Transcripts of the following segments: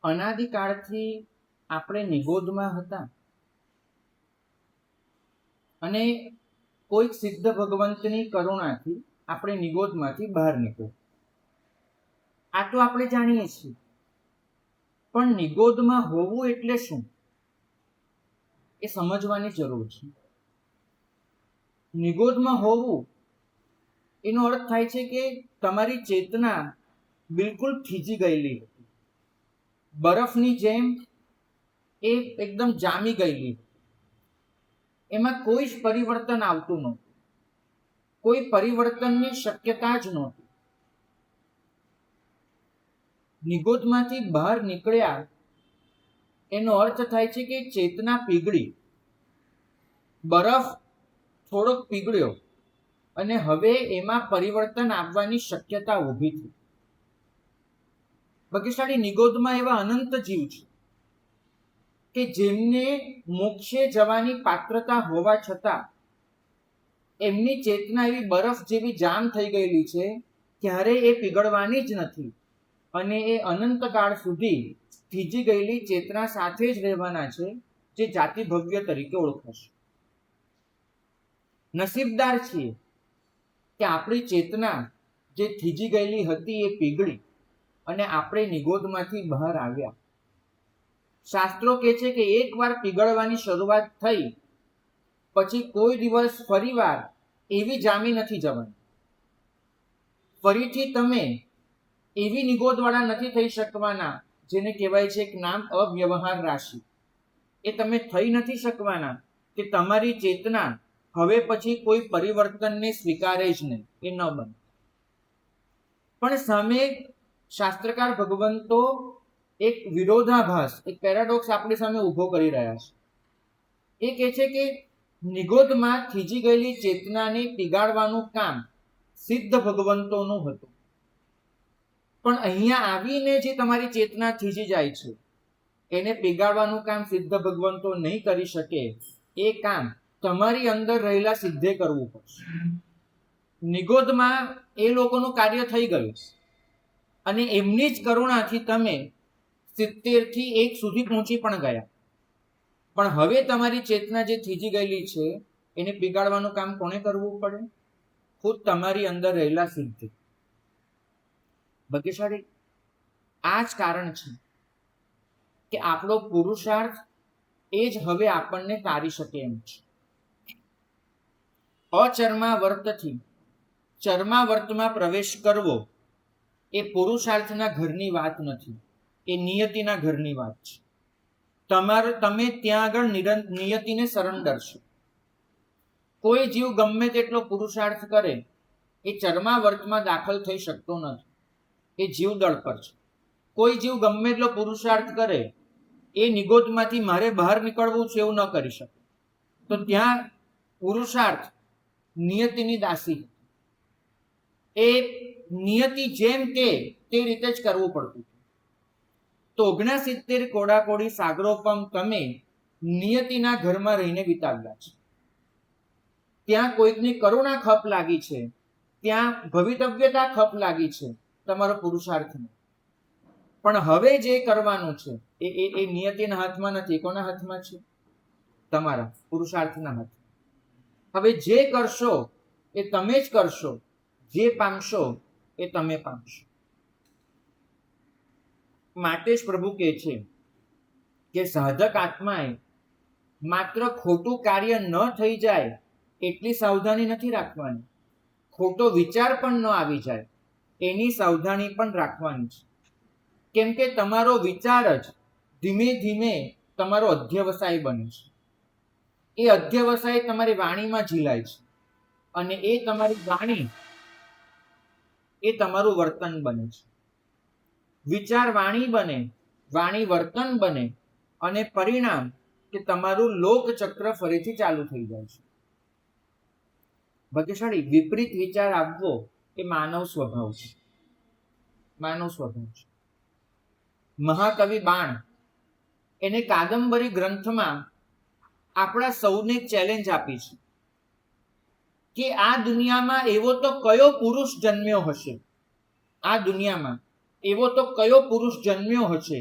અનાદિકાળથી આપણે નિગોદમાં હતા અને કોઈક સિદ્ધ ભગવંતની કરુણાથી આપણે નિગોદમાંથી બહાર નીકળ્યા. આ તો આપણે જાણીએ છીએ, પણ નિગોદમાં હોવું એટલે શું એ સમજવાની જરૂર છે. નિગોદમાં હોવું એનો અર્થ થાય છે કે તમારી ચેતના બિલકુલ થીજી ગયેલી હતી, બરફની જેમ એ એકદમ જામી ગયેલી, એમાં કોઈ જ પરિવર્તન આવતું નહોતું, કોઈ પરિવર્તનની શક્યતા જ નહોતી. નિગોદમાંથી બહાર નીકળ્યા એનો અર્થ થાય છે કે ચેતના પીગળી, બરફ થોડોક પીગળ્યો અને હવે એમાં પરિવર્તન આવવાની શક્યતા ઊભી થઈ. ભાગ્યશાળી નિગોદમાં એવા અનંત જીવ છે કે જેમને મોક્ષે જવાની પાત્રતા હોવા છતાં એમની ચેતના એવી બરફ જેવી જામ થઈ ગયેલી છે, ક્યારે એ પીગળવાની જ નથી અને એ અનંતકાળ સુધી થીજી ગયેલી ચેતના સાથે જ રહેવાના છે, જે જાતિ ભવ્ય તરીકે ઓળખાશે. નસીબદાર છીએ કે આપણી ચેતના જે થીજી ગયેલી હતી એ પીગળી અને આપણે નિગોદમાંથી બહાર આવ્યા. શાસ્ત્રો કહે છે કે એકવાર પીગળવાની શરૂઆત થઈ પછી કોઈ દિવસ ફરીવાર એવી જામી નથી જવાની. ફરીથી તમે એવી નિગોદવાળા નથી થઈ શકવાના જેને કહેવાય છે કે નામ અવ્યવહાર રાશિ. એ તમે થઈ નથી શકવાના કે તમારી ચેતના હવે પછી કોઈ પરિવર્તનને સ્વીકારે જ નહીં, એ ન બને. પણ સામે શાસ્ત્રકાર ભગવંતો એક વિરોધાભાસ, એક પેરાડોક્સ આપણી સામે ઊભો કરી રહ્યા છે. એ કહે છે કે નિગોદમાં થીજી ગયેલી ચેતનાને પીગાળવાનું કામ સિદ્ધ ભગવંતોનું હતું, પણ અહીંયા આવીને જે તમારી ચેતના થીજી જાય છે એને પીગાળવાનું કામ સિદ્ધ ભગવંતો નહીં કરી શકે. એ કામ તમારી અંદર રહેલા સિદ્ધે કરવું પડશે. નિગોદમાં એ લોકોનું કાર્ય થઈ ગયું અને એમની જ કરુણાથી તમે 70 થી 1 સુધી પહોંચી પણ ગયા. પણ હવે તમારી ચેતના જે થીજી ગયેલી છે એને પીગાળવાનું કામ કોને કરવું પડે? ખુદ તમારી અંદર રહેલા સિદ્ધે. ભાગ્યશાળી આ જ કારણ છે કે આપણો પુરુષાર્થ એ જ હવે આપણને તારી શકે એમ છે. અચર્માવર્તથી ચર્માવર્તમાં પ્રવેશ કરવો એ પુરુષાર્થના ઘરની વાત નથી, એ નિયતિના ઘરની વાત છે. તમે ત્યાં આગળ નિયતિને સરેન્ડર છો. કોઈ જીવ ગમે તેટલો પુરુષાર્થ કરે એ ચર્માવર્તમાં દાખલ થઈ શકતો નથી, એ જીવદળ પર છે. કોઈ જીવ ગમે એટલો પુરુષાર્થ કરે એ નિગોદમાંથી મારે બહાર નીકળવું છે એવું ન કરી શકે. તો ત્યાં પુરુષાર્થ નિયતિની દાસી, એ નિયતિ જેમ કે તે રીતે જ કરવું પડતું. તો 69 કોડાકોડી સાગરોપમ તમે નિયતિના ઘરમાં રહીને વિતાવ્યા છે. ત્યાં કોઈકની કરુણા ખપ લાગી છે, ત્યાં ભવિતવ્યતા ખપ લાગી છે તમારો પુરુષાર્થને. પણ હવે જે કરવાનું છે એ નિયતિના હાથમાં નથી. કોના હાથમાં છે? તમારા પુરુષાર્થના હાથમાં. હવે જે કરશો એ તમે જ કરશો, જે પામશો એ તમે પામશો. માટે જ પ્રભુ કહે છે કે સાધક આત્માએ માત્ર ખોટું કાર્ય ન થઈ જાય એટલી સાવધાની નથી રાખવાની, ખોટો વિચાર પણ ન આવી જાય એની સાવધાની પણ રાખવાની છે. કેમ કે તમારો વિચાર જ ધીમે ધીમે તમારો અધ્યવસાય બને છે. એ અધ્યવસાય તમારી વાણીમાં ઝીલાય છે અને એ તમારી વાણી એ તમારું વર્તન બને છે. વિચાર વાણી બને, વાણી વર્તન બને અને પરિણામ કે તમારું લોકચક્ર ફરીથી ચાલુ થઈ જાય છે. ભાગ્યશાળી વિપરીત વિચાર આવવો એ માનવ સ્વભાવ છે, માનવ સ્વભાવ છે. મહાકવિ બાણ એને કાદંબરી ગ્રંથમાં આપણા સૌને ચેલેન્જ આપી છે કે આ દુનિયામાં એવો તો કયો પુરુષ જન્મ્યો હશે, આ દુનિયામાં એવો તો કયો પુરુષ જન્મ્યો હશે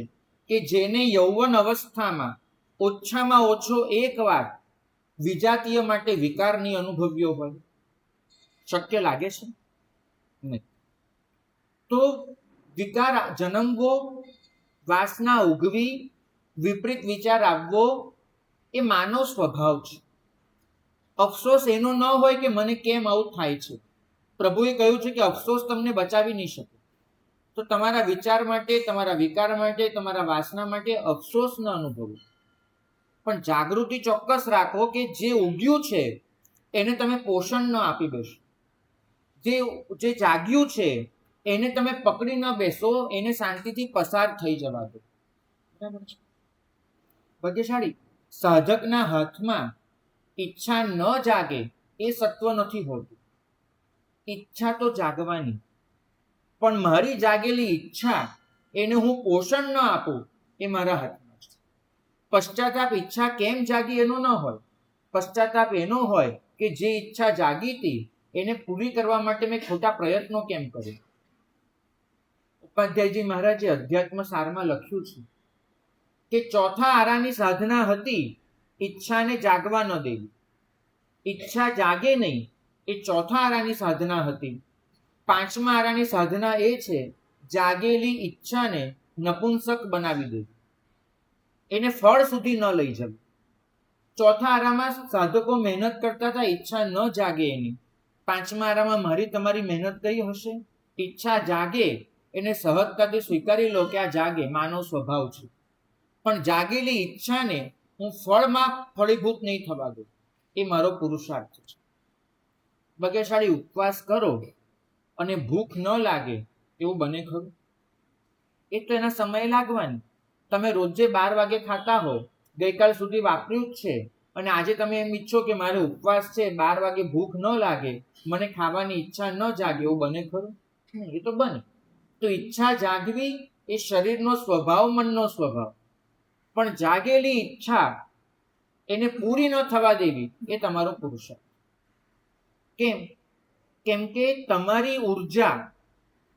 કે જેને યૌવન અવસ્થામાં ઓછામાં ઓછો એક વાર વિજાતીય માટે વિકારની અનુભવ્યો હોય? શક્ય લાગે છે? નહીં. તો વિકાર જન્મવો, વાસના ઉગવી, વિપરીત વિચાર આવવો એ માનવ સ્વભાવ છે. અફસોસ એનો ન હોય કે મને કેમ આવું થાય છે. પ્રભુએ કહ્યું છે કે અફસોસ તમને બચાવી નહીં શકે. તો તમારા વિચાર માટે, તમારા વિકાર માટે, તમારા વાસના માટે અફસોસ ન અનુભવો, પણ જાગૃતિ ચોક્કસ રાખો કે જે ઉગ્યું છે એને તમે પોષણ ન આપી બેસો. જે જાગ્યું છે એને તમે પકડી ન બેસો, એને શાંતિથી પસાર થઈ જવા દો. બરાબર છે? ભાગ્યશાળી સાધકના હાથમાં ઈચ્છા ન જાગે એ સત્વ નથી હોતું. ઈચ્છા તો જાગવાની, પણ મારી જાગેલી ઈચ્છા એને હું પોષણ ન આપું એ મારા હાથમાં છે. પશ્ચાતાપ ઈચ્છા કેમ જાગી એનો ન હોય. પશ્ચાતાપ એનો હોય કે જે ઈચ્છા જાગી હતી એને પૂરી કરવા માટે મેં ખોટા પ્રયત્નો કેમ કર્યા. ઉપાધ્યાયજી મહારાજે અધ્યાત્મ સારમાં લખ્યું છે કે ચોથા આરાની સાધના હતી ઈચ્છાને જાગવા ન દેવી. ઈચ્છા જાગે નહીં એ ચોથા આરાની સાધના હતી. પાંચમા આરાની સાધના એ છે જાગેલી ઈચ્છાને નપુંસક બનાવી દેવી, એને ફળ સુધી ન લઈ જવી. ચોથા આરામાં સાધકો મહેનત કરતા હતા, ઈચ્છા ન જાગે એની. પાંચમા આરામાં મારી તમારી મહેનત કઈ હશે? ઈચ્છા જાગે એને સહજતાથી સ્વીકારી લો કે આ જાગે, માનવ સ્વભાવ છે. પણ જાગેલી ઈચ્છાને હું ફળમાં ફળીભૂત નહીં થવા દઉં, એ મારો પુરુષાર્થ છે. ભાગ્યશાળી ઉપવાસ કરો અને ભૂખ ન લાગે એવું બને ખરું? એ તો એના સમય લાગવાની. તમે રોજે 12 વાગે ખાતા હો, ગઈકાલ સુધી વાપર્યું જ છે, અને આજે તમે એમ ઈચ્છો કે મારે ઉપવાસ છે, 12 વાગે ભૂખ ન લાગે, મને ખાવાની ઈચ્છા ન જાગે, એવું બને ખરું? નહીં, એ તો બને. તો ઈચ્છા જાગવી એ શરીરનો સ્વભાવ, મનનો સ્વભાવ. પણ જાગેલી ઈચ્છા એને પૂરી ન થવા દેવી એ તમારો પુરુષાર્થ. કેમ કે તમારી ઉર્જા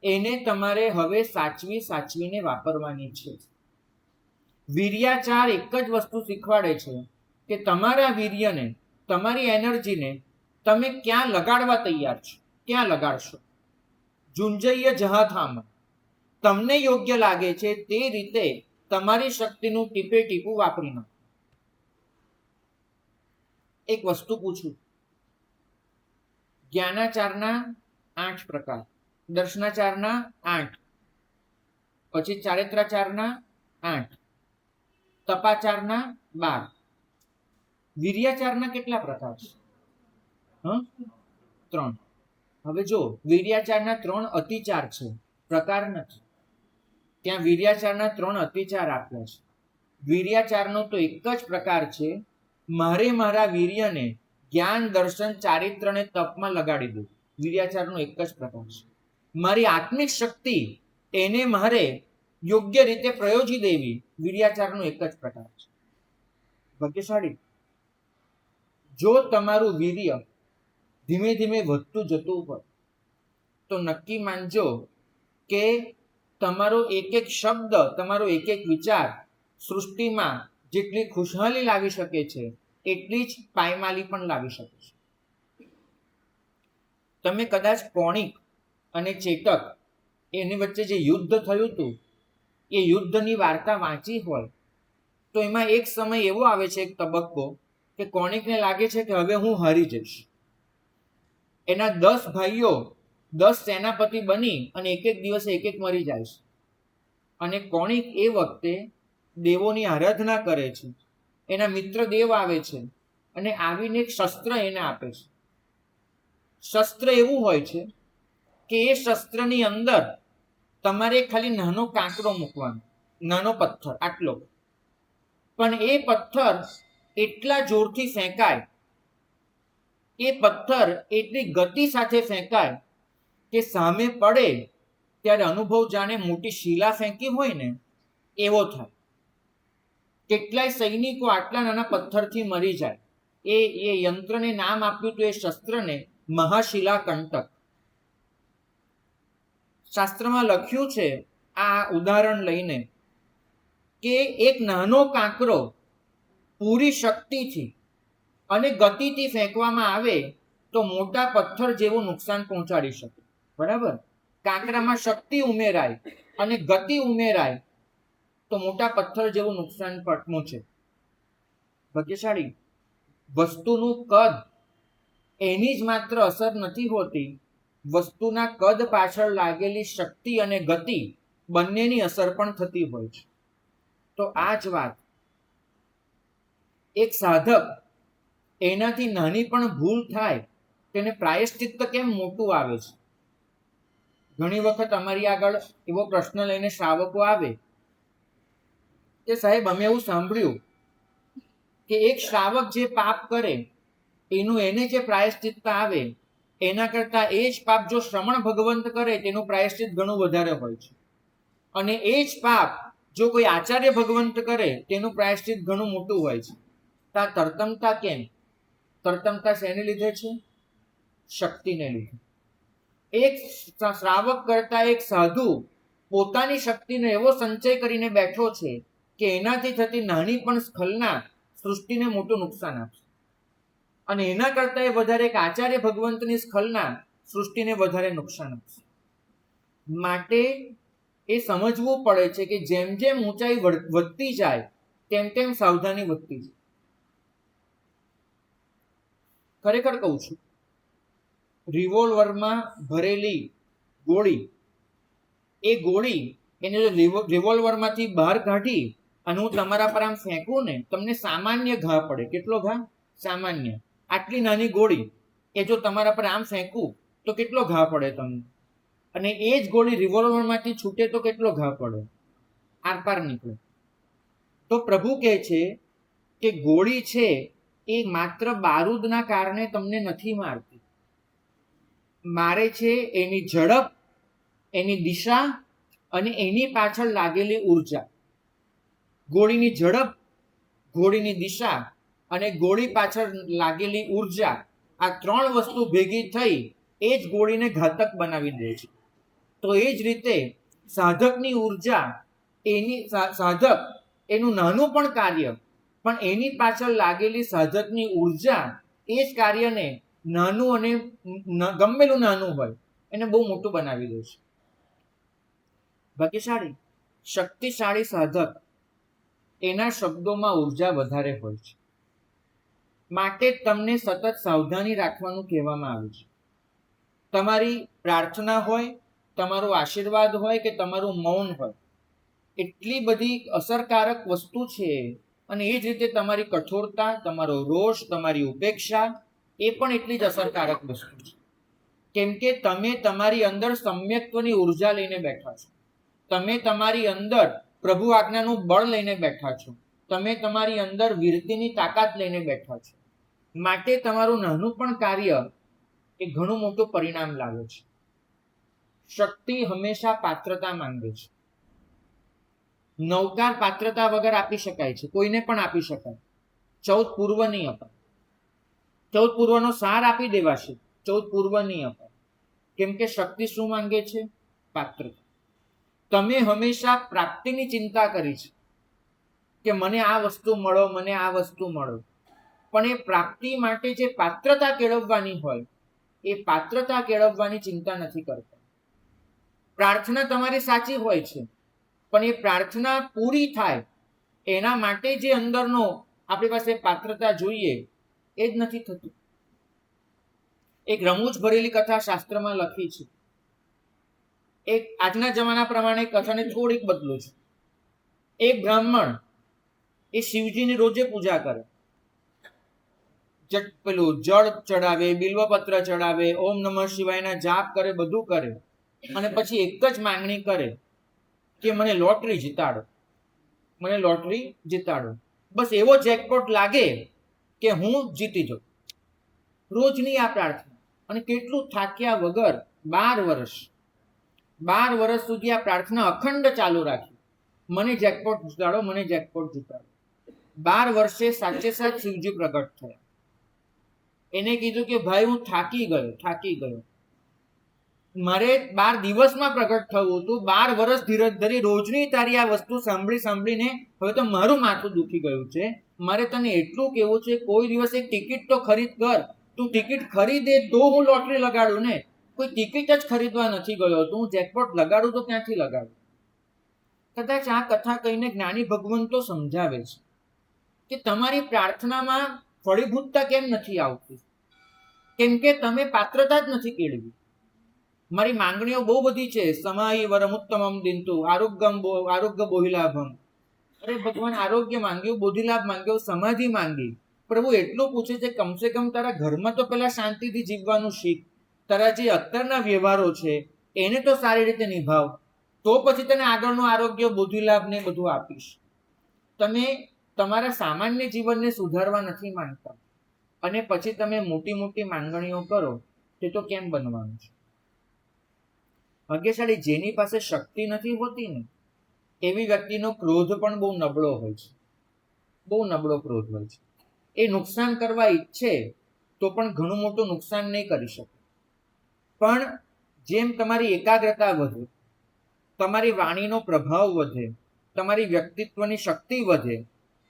એને તમારે હવે સાચવીને વાપરવાની છે. વીર્યાચાર એક જ વસ્તુ શીખવાડે છે કે તમારા વીર્યને, તમારી એનર્જીને તમે ક્યાં લગાડવા તૈયાર છો, ક્યાં લગાડશો. ઝુંઝૈય જહા થામ, તમને યોગ્ય લાગે છે તે રીતે તમારી શક્તિનું ટીપે ટીપું વાપરી નાખો. એક વસ્તુ પૂછું, જ્ઞાનાચારના 8 પ્રકાર, દર્શનાચારના 8, પછી ચારિત્રાચારના 8, તપાચારના 12, વીર્યાચારના કેટલા પ્રકાર છે? 3. હવે જો વીર્યાચારના 3 અતિચાર છે, પ્રકાર નથી. ત્યાં વીર્યાચારના 3 અતિચાર આપ્યા છે. વીર્યાચારનો તો એક જ પ્રકાર છે, મારે મારા વીર્યને જ્ઞાન, દર્શન, ચારિત્ર અને તપમાં લગાડી દઉં. વીર્યાચારનો એક જ પ્રકાર છે. મારી આત્મિક શક્તિ એને મારે યોગ્ય રીતે પ્રયોજી દેવી, વીર્યાચારનો એક જ પ્રકાર છે. ભાગ્યશાળી, જો તમારું વીર્ય ધીમે ધીમે વધતું જતું હોય તો નક્કી માનજો કે તમારો એક એક શબ્દ, તમારો એક એક વિચાર સૃષ્ટિમાં જેટલી ખુશહાલી લાવી શકે છે એટલી જ પાયમાલી પણ લાવી શકે છે. તમે કદાચ કોણિક અને ચેતક એની વચ્ચે જે યુદ્ધ થયું હતું એ યુદ્ધની વાર્તા વાંચી હોય તો એમાં એક સમય એવો આવે છે, એક તબક્કો, કે કોણિકને લાગે છે કે હવે હું હારી જઈશ. એના 10 ભાઈઓ 10 સેનાપતિ બની અને એક એક દિવસે એક એક મરી જાય છે. અને કોણિક એ વખતે દેવોની આરાધના કરે છે. એના મિત્ર દેવ આવે છે અને આવીને એક શસ્ત્ર એને આપે છે. શસ્ત્ર એવું હોય છે કે એ શસ્ત્રની અંદર તમારે ખાલી નાનો કાંકરો મૂકવાનો, નાનો પથ્થર આટલો, પણ એ પથ્થર એટલા જોરથી ફેંકાય, એ પથ્થર એટલી ગતિ સાથે ફેંકાય કે સામે પડે ત્યારે અનુભવ જાણે મોટી શિલા ફેંકી હોય ને એવો થાય. કેટલાય સૈનિકો આટલા નાના પથ્થરથી મરી જાય. એ યંત્રને નામ આપ્યું હતું, એ શસ્ત્રને, મહાશિલા કંટક. શાસ્ત્રમાં લખ્યું છે આ ઉદાહરણ લઈને કે એક નાનો કાંકરો પૂરી શક્તિથી અને ગતિથી ફેંકવામાં આવે તો મોટા પથ્થર જેવું નુકસાન પહોંચાડી શકે. બરાબર? કાંકરામાં શક્તિ ઉમેરાય અને ગતિ ઉમેરાય તો મોટા પથ્થર જેવું નુકસાન પહોંચે. ભાગ્યશાળી વસ્તુનું કદ એની જ માત્ર અસર નથી હોતી, વસ્તુના કદ પાછળ લાગેલી શક્તિ અને ગતિ બંનેની અસર પણ થતી હોય છે. તો આ જ વાત એક સાધક એનાથી નાની પણ ભૂલ થાય તેને પ્રાયશ્ચિત્ત કેમ મોટું આવે છે. ઘણી વખત અમારી આગળ એવો પ્રશ્ન લઈને શ્રાવકો આવે કે સાહેબ અમે એવું સાંભળ્યું કે એક શ્રાવક જે પાપ કરે એનું એને જે પ્રાયશ્ચિત્ત આવે એના કરતા એ જ પાપ જો શ્રમણ ભગવંત કરે તેનું પ્રાયશ્ચિત ઘણું વધારે હોય છે, અને એ જ પાપ જો કોઈ આચાર્ય ભગવંત કરે તેનું પ્રાયશ્ચિત ઘણું મોટું હોય છે. તા તરતમતા કેમ? તરતમતા શેને લીધે છે? શક્તિને લીધે. એક શ્રાવક કરતા એક સાધુ પોતાની શક્તિનો એવો સંચય કરીને બેઠો છે કે એનાથી થતી નાની પણ સ્ખલના સૃષ્ટિને મોટું નુકસાન આપશે, અને એના કરતા એ વધારે એક આચાર્ય ભગવંતની સ્ખલના સૃષ્ટિને વધારે નુકસાન આપશે. માટે એ સમજવું પડે છે કે જેમ જેમ ઊંચાઈ વધતી જાય તેમ તેમ સાવધાની વધતી જાય. ખરેખર કહું છું, રિવોલ્વરમાં ભરેલી ગોળી, એ ગોળી એને જો રિવોલ્વરમાંથી બહાર કાઢી અને હું તમારા પર આમ ફેંકું ને, તમને સામાન્ય ઘા પડે. કેટલો ઘા? સામાન્ય. આટલી નાની ગોળી એ જો તમારા પર આમ ફેંકું તો કેટલો ઘા પડે તમને? અને એ જ ગોળી રિવોલ્વરમાંથી છૂટે તો કેટલો ઘા પડે? આરપાર નીકળે. તો પ્રભુ કહે છે કે ગોળી છે એ માત્ર બારૂદના કારણે તમને નથી મારતી. મારે છે એની ઝડપ, એની દિશા અને એની પાછળ લાગેલી ઉર્જા. ગોળીની ઝડપ, ગોળીની દિશા અને ગોળી પાછળ લાગેલી ઉર્જા, આ ત્રણ વસ્તુ ભેગી થઈ એ જ ગોળીને ઘાતક બનાવી દે છે. તો એ જ રીતે સાધકની ઉર્જા, સાધક એનું નાનું પણ કાર્ય, પણ એની પાછળ લાગેલી સાધકની ઉર્જા એ જ કાર્યને નાનું અને ગમેલું નાનું હોય એને બહુ મોટું બનાવી દે છે. ભાગ્યશાળી શક્તિશાળી સાધક એના શબ્દોમાં ઉર્જા વધારે હોય છે. માટે તમને સતત સાવધાની રાખવાનું કહેવામાં આવે છે. તમારી પ્રાર્થના હોય, તમારો આશીર્વાદ હોય કે તમારું મૌન હોય, એટલી બધી અસરકારક વસ્તુ છે. અને એ જ રીતે તમારી કઠોરતા, તમારો રોષ, તમારી ઉપેક્ષા એ પણ એટલી જ અસરકારક વસ્તુ છે. કેમ કે તમે તમારી અંદર સમ્યક્ત્વની ઉર્જા લઈને બેઠા છો. તમે તમારી અંદર પ્રભુ આજ્ઞાનું બળ લઈને બેઠા છો. તમે તમારી અંદર વીરતીની તાકાત લઈને બેઠા છો. માટે તમારું નાનું પણ કાર્ય એ ઘણું મોટું પરિણામ લાવે છે. શક્તિ હંમેશા પાત્રતા માંગે છે. નવકાર પાત્રતા વગર આપી શકાય છે, કોઈને પણ આપી શકાય. 14 પૂર્વ નહીં અપાય. 14 પૂર્વનો સાર આપી દેવાશે, 14 પૂર્વ નહીં અપાય. કેમ કે શક્તિ શું માંગે છે? પાત્રતા. તમે હંમેશા પ્રાપ્તિની ચિંતા કરી છે કે મને આ વસ્તુ મળો, મને આ વસ્તુ મળો, પણ એ પ્રાપ્તિ માટે જે પાત્રતા કેળવવાની હોય એ પાત્રતા કેળવવાની ચિંતા નથી કરતા. પ્રાર્થના તમારી સાચી હોય છે, પણ એ પ્રાર્થના પૂરી થાય એના માટે જે અંદરનો આપણી પાસે પાત્રતા જોઈએ એ જ નથી થતું. એક રમૂજ ભરેલી કથા શાસ્ત્રમાં લખી છે. એક આજના જમાના પ્રમાણે કથાને થોડીક બદલું છું. એક બ્રાહ્મણ એ શિવજીની રોજે પૂજા કરે, પેલું જળ ચડાવે, બિલ્વપત્ર ચડાવે, ઓમ નમઃ શિવાયના જાપ કરે, બધું કરે, અને પછી એક જ માંગણી કરે કે મને લોટરી જીતાડો, મને લોટરી જીતાડો. બસ એવો જેકપોટ લાગે કે હું જીતી જાઉં. રોજની આ પ્રાર્થના. અને કેટલું થાક્યા વગર 12 વર્ષ સુધી આ પ્રાર્થના અખંડ ચાલુ રાખી. મને જેકપોટ જીતાડો, મને જેકપોટ જીતાડો. 12 વર્ષે સાચે સાચ શિવજી પ્રગટ થયા. એને કીધું કે ભાઈ હું થાકી ગયો. મારે 12 દિવસમાં પ્રગટ થવું હતું, 12 વર્ષ ધીરજ ધરી રોજની તારી આ વસ્તુ સાંભળી સાંભળીને હવે તો મારું માથું દુખી ગયું છે. મારે તને એટલું કેવું છે, કોઈ દિવસ એક ટિકિટ તો ખરીદ કર. તું ટિકિટ ખરીદે તો હું લોટરી લગાડું ને. કોઈ ટિકિટ જ ખરીદવા નથી ગયો, તો હું જેકપોટ લગાડું તો ક્યાંથી લગાડું? કદાચ આ કથા કહીને જ્ઞાની ભગવંતો સમજાવે છે કે તમારી પ્રાર્થનામાં ફળીભૂતતા કેમ નથી આવતી? કેમ કે તમે પાત્રતા જ નથી કેળવી. મારી માંગણીઓ બહુ બધી છે. સમાય વરમુત્તમમ દિંતુ આરોગ્ય બોહિલાભમ. અરે ભગવાન, આરોગ્ય માંગ્યું, બોધિલાભ માંગ્યો, સમાધિ માંગી. પ્રભુ એટલું પૂછે છે, કમસે કમ તારા ઘરમાં તો પેલા શાંતિથી જીવવાનું શીખ. તારા જે અત્યારના વ્યવહારો છે એને તો સારી રીતે નિભાવ, તો પછી તને આગળનું આરોગ્ય, બોધિલાભ ને બધું આપીશ. તમે તમારા સામાન્ય જીવનને સુધારવા નથી માંગતા અને પછી તમે મોટી મોટી માંગણીઓ કરો, તે તો કેમ બનવાનું છે? ભાગ્યશાળી જેની પાસે શક્તિ નથી હોતી ને, એવી વ્યક્તિનો ક્રોધ પણ બહુ નબળો હોય છે. બહુ નબળો ક્રોધ હોય છે. એ નુકસાન કરવા ઈચ્છે તો પણ ઘણું મોટું નુકસાન નહીં કરી શકે. પણ જેમ તમારી એકાગ્રતા વધે, તમારી વાણીનો પ્રભાવ વધે, તમારી વ્યક્તિત્વની શક્તિ વધે,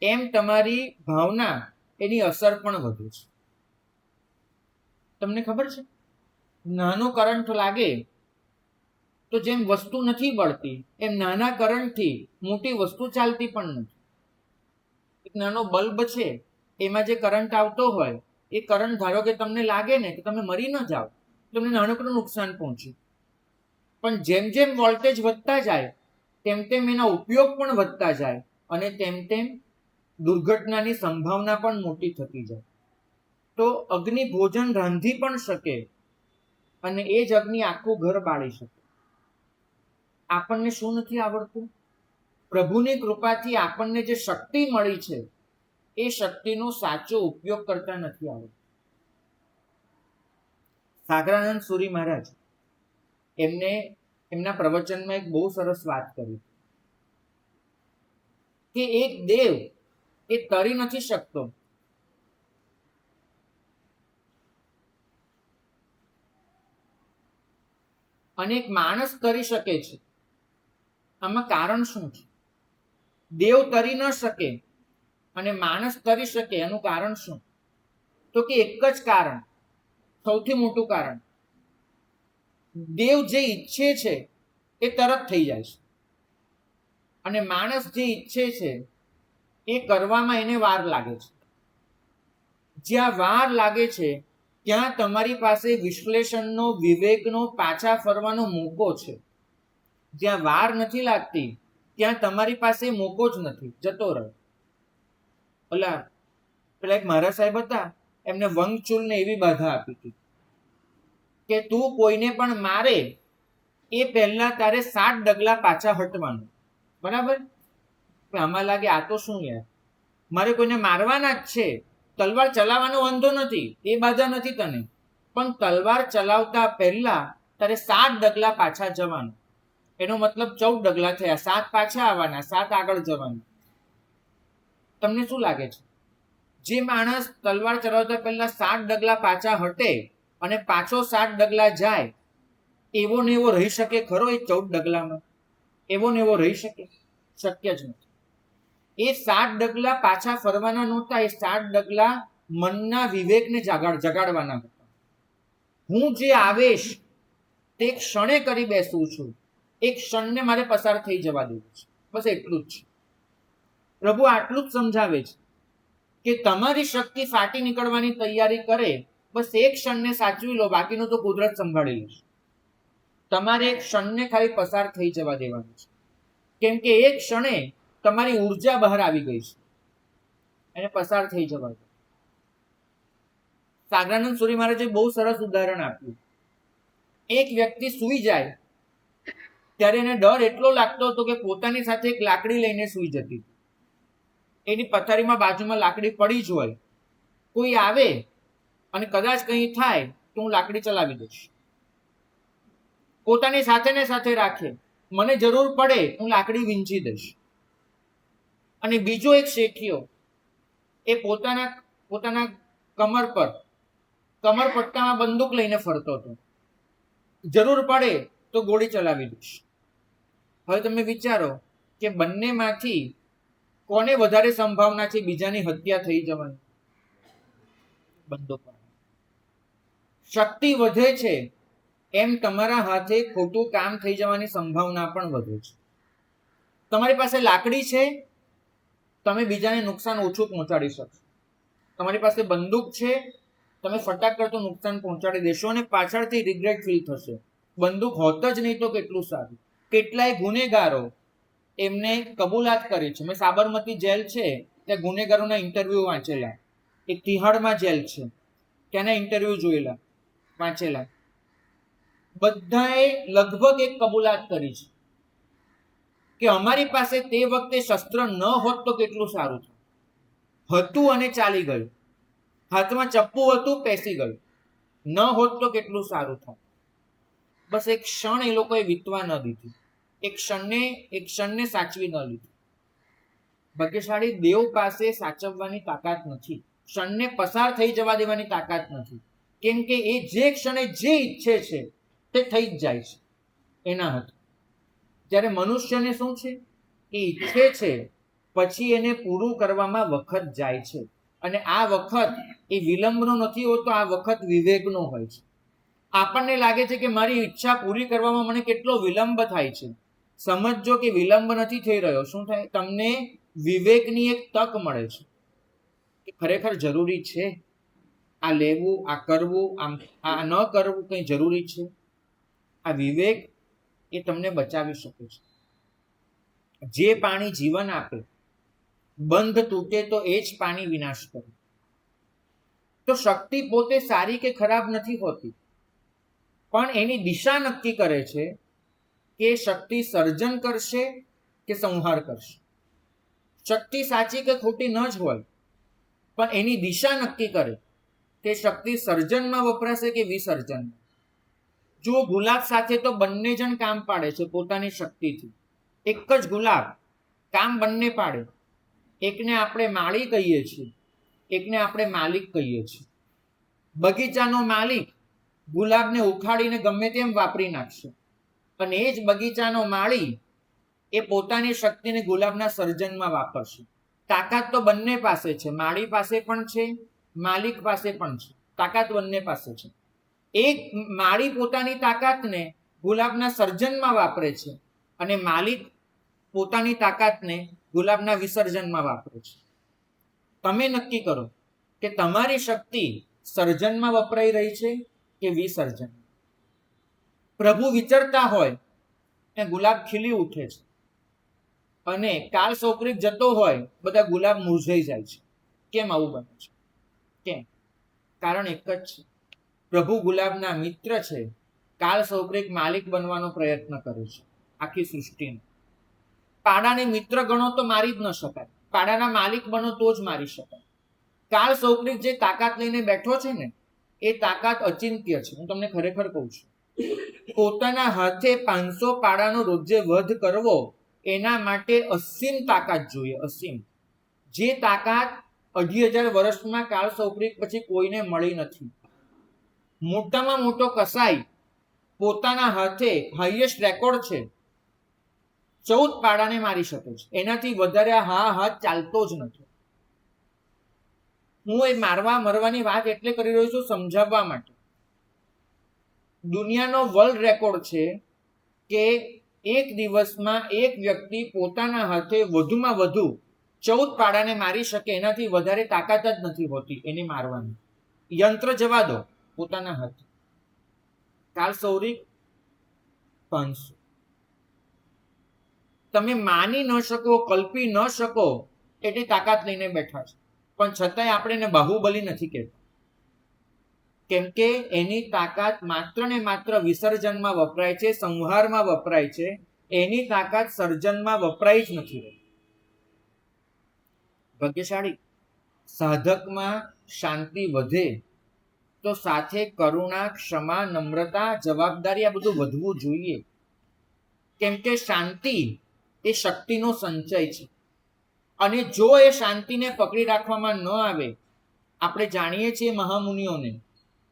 એમ તમારી ભાવના, એની અસર પણ વધે છે. તમને ખબર છે, નાનો કરંટ લાગે તો જેમ વસ્તુ નથી બળતી, એમ નાના કરંટથી મોટી વસ્તુ ચાલતી પણ નથી. એક નાનો બલ્બ છે, એમાં જે કરંટ આવતો હોય, એ કરંટ ધારો કે તમને લાગે ને કે તમે મરી ન જાઓ, તમને નાનકડું નુકસાન પહોંચે. પણ જેમ જેમ વોલ્ટેજ વધતા જાય, તેમ તેમ એના ઉપયોગ પણ વધતા જાય અને તેમ તેમ દુર્ઘટનાની સંભાવના પણ મોટી થતી જાય. તો અગ્નિ ભોજન રાંધી પણ શકે અને એ જ અગ્નિ આખું ઘર બાળી શકે. આપણને શું નથી આવડતું? પ્રભુની કૃપાથી આપણને જે શક્તિ મળી છે, એ શક્તિનો સાચો ઉપયોગ કરતા નથી આવડતું. સાગરાનંદ સુરી મહારાજ એમના પ્રવચનમાં એક બહુ સરસ વાત કરી કે એક દેવ એ તરી નથી શકતો, અને એક માણસ તરી શકે છે. આમાં કારણ શું છે? દેવ તરી ન શકે અને માણસ તરી શકે, એનું કારણ શું? તો કે એક જ કારણ, સૌથી મોટું કારણ, દેવ જે ઈચ્છે છે એ તરત થઈ જાય છે અને માણસ જે ઈચ્છે છે એ કરવામાં એને વાર લાગે છે. જ્યાં વાર લાગે છે ત્યાં તમારી પાસે વિશ્લેષણનો, વિવેકનો, પાછા ફરવાનો મોકો છે. જ્યાં વાર નથી લાગતી ત્યાં તમારી પાસે મોકો જ નથી, જતો રહે. પેલા એક મહારાજ સાહેબ હતા, એમને વંગચુલને એવી બાધા આપી હતી કે તું કોઈને પણ મારે એ પહેલા તારે 7 ડગલા પાછા હટવાનું. બરાબર? આમાં લાગે આ તો શું યાર, મારે કોઈને મારવાના જ છે, તલવાર ચલાવવાનો વાંધો નથી, એ બાધા નથી તને, પણ તલવાર ચલાવતા પહેલા તારે 7 ડગલા પાછા જવાનું. એનો મતલબ 14 ડગલા થયા, 7 પાછા આવવાના, 7 આગળ જવાનું. તમને શું લાગે છે, જે માણસ તલવાર ચલાવતા પહેલા 7 ડગલા પાછા હટે અને પાછો 7 ડગલા જાય, એવો ને એવો રહી શકે ખરો એ 14 ડગલામાં? એવો ને એવો રહી શકે? શક્ય જ નથી. એ 7 ડગલા પાછા ફરવાના નહોતા, એ 7 ડગલા મનના વિવેકને જગાડવાના હતા. હું જે આવેશ તે ક્ષણે કરી બેસું છું, એક ક્ષણને મારે પસાર થઈ જવા દેવું છે, બસ એટલું જ છે. પ્રભુ આટલું જ સમજાવે છે કે તમારી શક્તિ ફાટી નીકળવાની તૈયારી કરે, બસ એક ક્ષણને સાચવી લો, બાકીનું તો કુદરત સંભાળી લેશે. તમારે એક ક્ષણને ખાલી પસાર થઈ જવા દેવાનું છે, કેમ કે એક ક્ષણે તમારી ઉર્જા બહાર આવી ગઈ છે, એને પસાર થઈ જવા દો. સાગરાનંદ સુરી મહારાજે બહુ સરસ ઉદાહરણ આપ્યું. એક વ્યક્તિ સૂઈ જાય ત્યારે એને ડર એટલો લાગતો હતો કે પોતાની સાથે એક લાકડી લઈને સૂઈ જતી. એની પથારીમાં બાજુમાં લાકડી પડી જ હોય, કોઈ આવે અને કદાચ કંઈ થાય તો હું લાકડી ચલાવી દઈશ. પોતાની સાથે ને સાથે રાખે, મને જરૂર પડે હું લાકડી વીંચી દઈશ. અને બીજો એક શેઠિયો, એ પોતાના કમર પટ્ટામાં બંદૂક લઈને ફરતો હતો. જરૂર પડે તો ગોળી ચલાવી દઈશ. હવે તમે વિચારો કે બંનેમાંથી કોને વધારે સંભાવના છે બીજાની હત્યા થઈ જવાની? બંદૂક. શક્તિ વધે છે એમ તમારા હાથે ખોટું કામ થઈ જવાની સંભાવના પણ વધે છે. તમારી પાસે લાકડી છે, તમે બીજાને નુકસાન ઓછું પહોંચાડી શકશો. તમારી પાસે બંદૂક છે, તમે ફટાક કરતું નુકસાન પહોંચાડી દેશો અને પાછળથી રિગ્રેટ ફીલ થશે. બંદૂક હોત જ નહીં તો કેટલું સારું. કેટલાય ગુનેગારો એમને કબૂલાત કરી છે. મેં સાબરમતી જેલ છે ત્યાં ગુનેગારોના ઇન્ટરવ્યુ વાંચેલા. એક તિહાડમાં જેલ છે ત્યાંના ઇન્ટરવ્યુ જોયેલા, વાંચેલા. બધાએ લગભગ એક કબૂલાત કરી છે કે અમારી પાસે તે વખતે શસ્ત્ર ન હોત તો કેટલું સારું હતું અને ચાલી ગયું. હાથમાં ચપ્પુ હતું, પેસી ગયું. ન હોત તો કેટલું સારું થાય. બસ એક ક્ષણ એ લોકોએ વીતવા ન દીધી. એક ક્ષણને સાચવી ન લીધી. ભાગ્યશાળી દેવ પાસે સાચવવાની તાકાત નથી. ક્ષણને પસાર થઈ જવા દેવાની તાકાત નથી. કેમ કે એ જે ક્ષણે જે ઈચ્છે છે તે થઈ જ જાય છે એના હાથ. જ્યારે મનુષ્યને શું છે, એ ઈચ્છે છે પછી એને પૂરું કરવામાં વખત જાય છે. અને આ વખત એ વિલંબનો નથી હોતો, આ વખત વિવેકનો હોય છે. આપણને લાગે છે કે મારી ઈચ્છા પૂરી કરવામાં મને કેટલો વિલંબ થાય છે. સમજો કે વિલંબ નથી થઈ રહ્યો. શું થાય? તમને વિવેકની એક તક મળે છે કે ખરેખર જરૂરી છે આ લેવું, આ કરવું, આ ન કરવું કંઈ જરૂરી છે. આ વિવેક એ તમને બચાવી શકે છે. જે પાણી જીવન આપે, બંધ તૂટે તો એ જ પાણી વિનાશ કરે. તો શક્તિ પોતે સારી કે ખરાબ નથી હોતી, પણ એની દિશા નક્કી કરે છે કે શક્તિ સર્જન કરશે કે સંહાર કરશે. શક્તિ સાચી કે ખોટી ન જ હોય, પણ એની દિશા નક્કી કરે કે શક્તિ સર્જનમાં વપરાશે કે વિસર્જનમાં. જો ગુલાબ સાથે તો બંને જણ કામ પાડે છે પોતાની શક્તિથી. એક જ ગુલાબ કામ બંને પાડે. એકને આપણે માળી કહીએ છીએ, એકને આપણે માલિક કહીએ છીએ. બગીચાનો માલિક ગુલાબને ઉખાડીને ગમે તેમ વાપરી નાખશે, અને એ જ બગીચાનો માળી એ પોતાની શક્તિને ગુલાબના સર્જનમાં વાપરશે. તાકાત તો બંને પાસે છે. માળી પાસે પણ છે, માલિક પાસે પણ છે. તાકાત બંને પાસે છે. એક માળી પોતાની તાકાતને ગુલાબના સર્જનમાં વાપરે છે અને માલિક પોતાની તાકાતને ગુલાબના વિસર્જનમાં વાપરે છે. તમે નક્કી કરો કે તમારી શક્તિ સર્જનમાં વપરાઈ રહી છે કે વિસર્જન. પ્રભુ વિચરતા હોય એ ગુલાબ ખીલી ઉઠે છે, અને કાલ સોકરીક જતો હોય બધા ગુલાબ મુરઝાઈ જાય છે. કેમ આવું બને છે? કેમ? કારણ એક જ છે. પ્રભુ ગુલાબના મિત્ર છે. કાલ સોકરીક માલિક બનવાનો પ્રયત્ન કરે છે આખી સૃષ્ટિને. પાડાને મિત્ર ગણો તો મારી જ ન શકાય. પાડાના માલિક બનો તો જ મારી શકાય. કાલ સોકરીક જે તાકાત લઈને બેઠો છે ને, એ તાકાત અચિંત્ય છે. હું તમને ખરેખર કહું છું. પોતાના હાથે 500 પાડાનો રોજે વધ કરવો, એના માટે અસીમ તાકાત જોઈએ. અસીમ. જે તાકાત 2500 વર્ષમાં કાળ સોકરીક પછી કોઈને મળી નથી. મોટામાં મોટો કસાઈ પોતાના હાથે હાઈએસ્ટ રેકોર્ડ છે, 14 પાડાને મારી શકે છે. એનાથી વધારે હાથ ચાલતો જ નથી. હું એ મારવા મરવાની વાત એટલે કરી રહ્યો છું સમજાવવા માટે. દુનિયાનો વર્લ્ડ રેકોર્ડ છે કે એક દિવસમાં એક વ્યક્તિ પોતાના હાથે વધુમાં વધુ 14 પાડાને મારી શકે. એનાથી વધારે તાકાત જ નથી હોતી એને મારવાની. યંત્ર જવા દો, પોતાના હાથે. કાલ સૌરિક 500. તમે માની ન શકો, કલ્પી ન શકો એટલી તાકાત લઈને બેઠા છે. પણ છતાંય આપણે એને બાહુબલી નથી કહેતા, કેમ કે એની તાકાત માત્ર ને માત્ર વિસર્જનમાં વપરાય છે, સંહારમાં વપરાય છે. એની તાકાત સર્જનમાં વપરાય જ નથી રહી. ભાગ્યશાળી સાધકમાં શાંતિ વધે તો સાથે કરુણા, ક્ષમા, નમ્રતા, જવાબદારી આ બધું વધવું જોઈએ. કેમ કે શાંતિ એ શક્તિનો સંચય છે. અને જો એ શાંતિને પકડી રાખવામાં ન આવે, આપણે જાણીએ છીએ મહામુનિઓને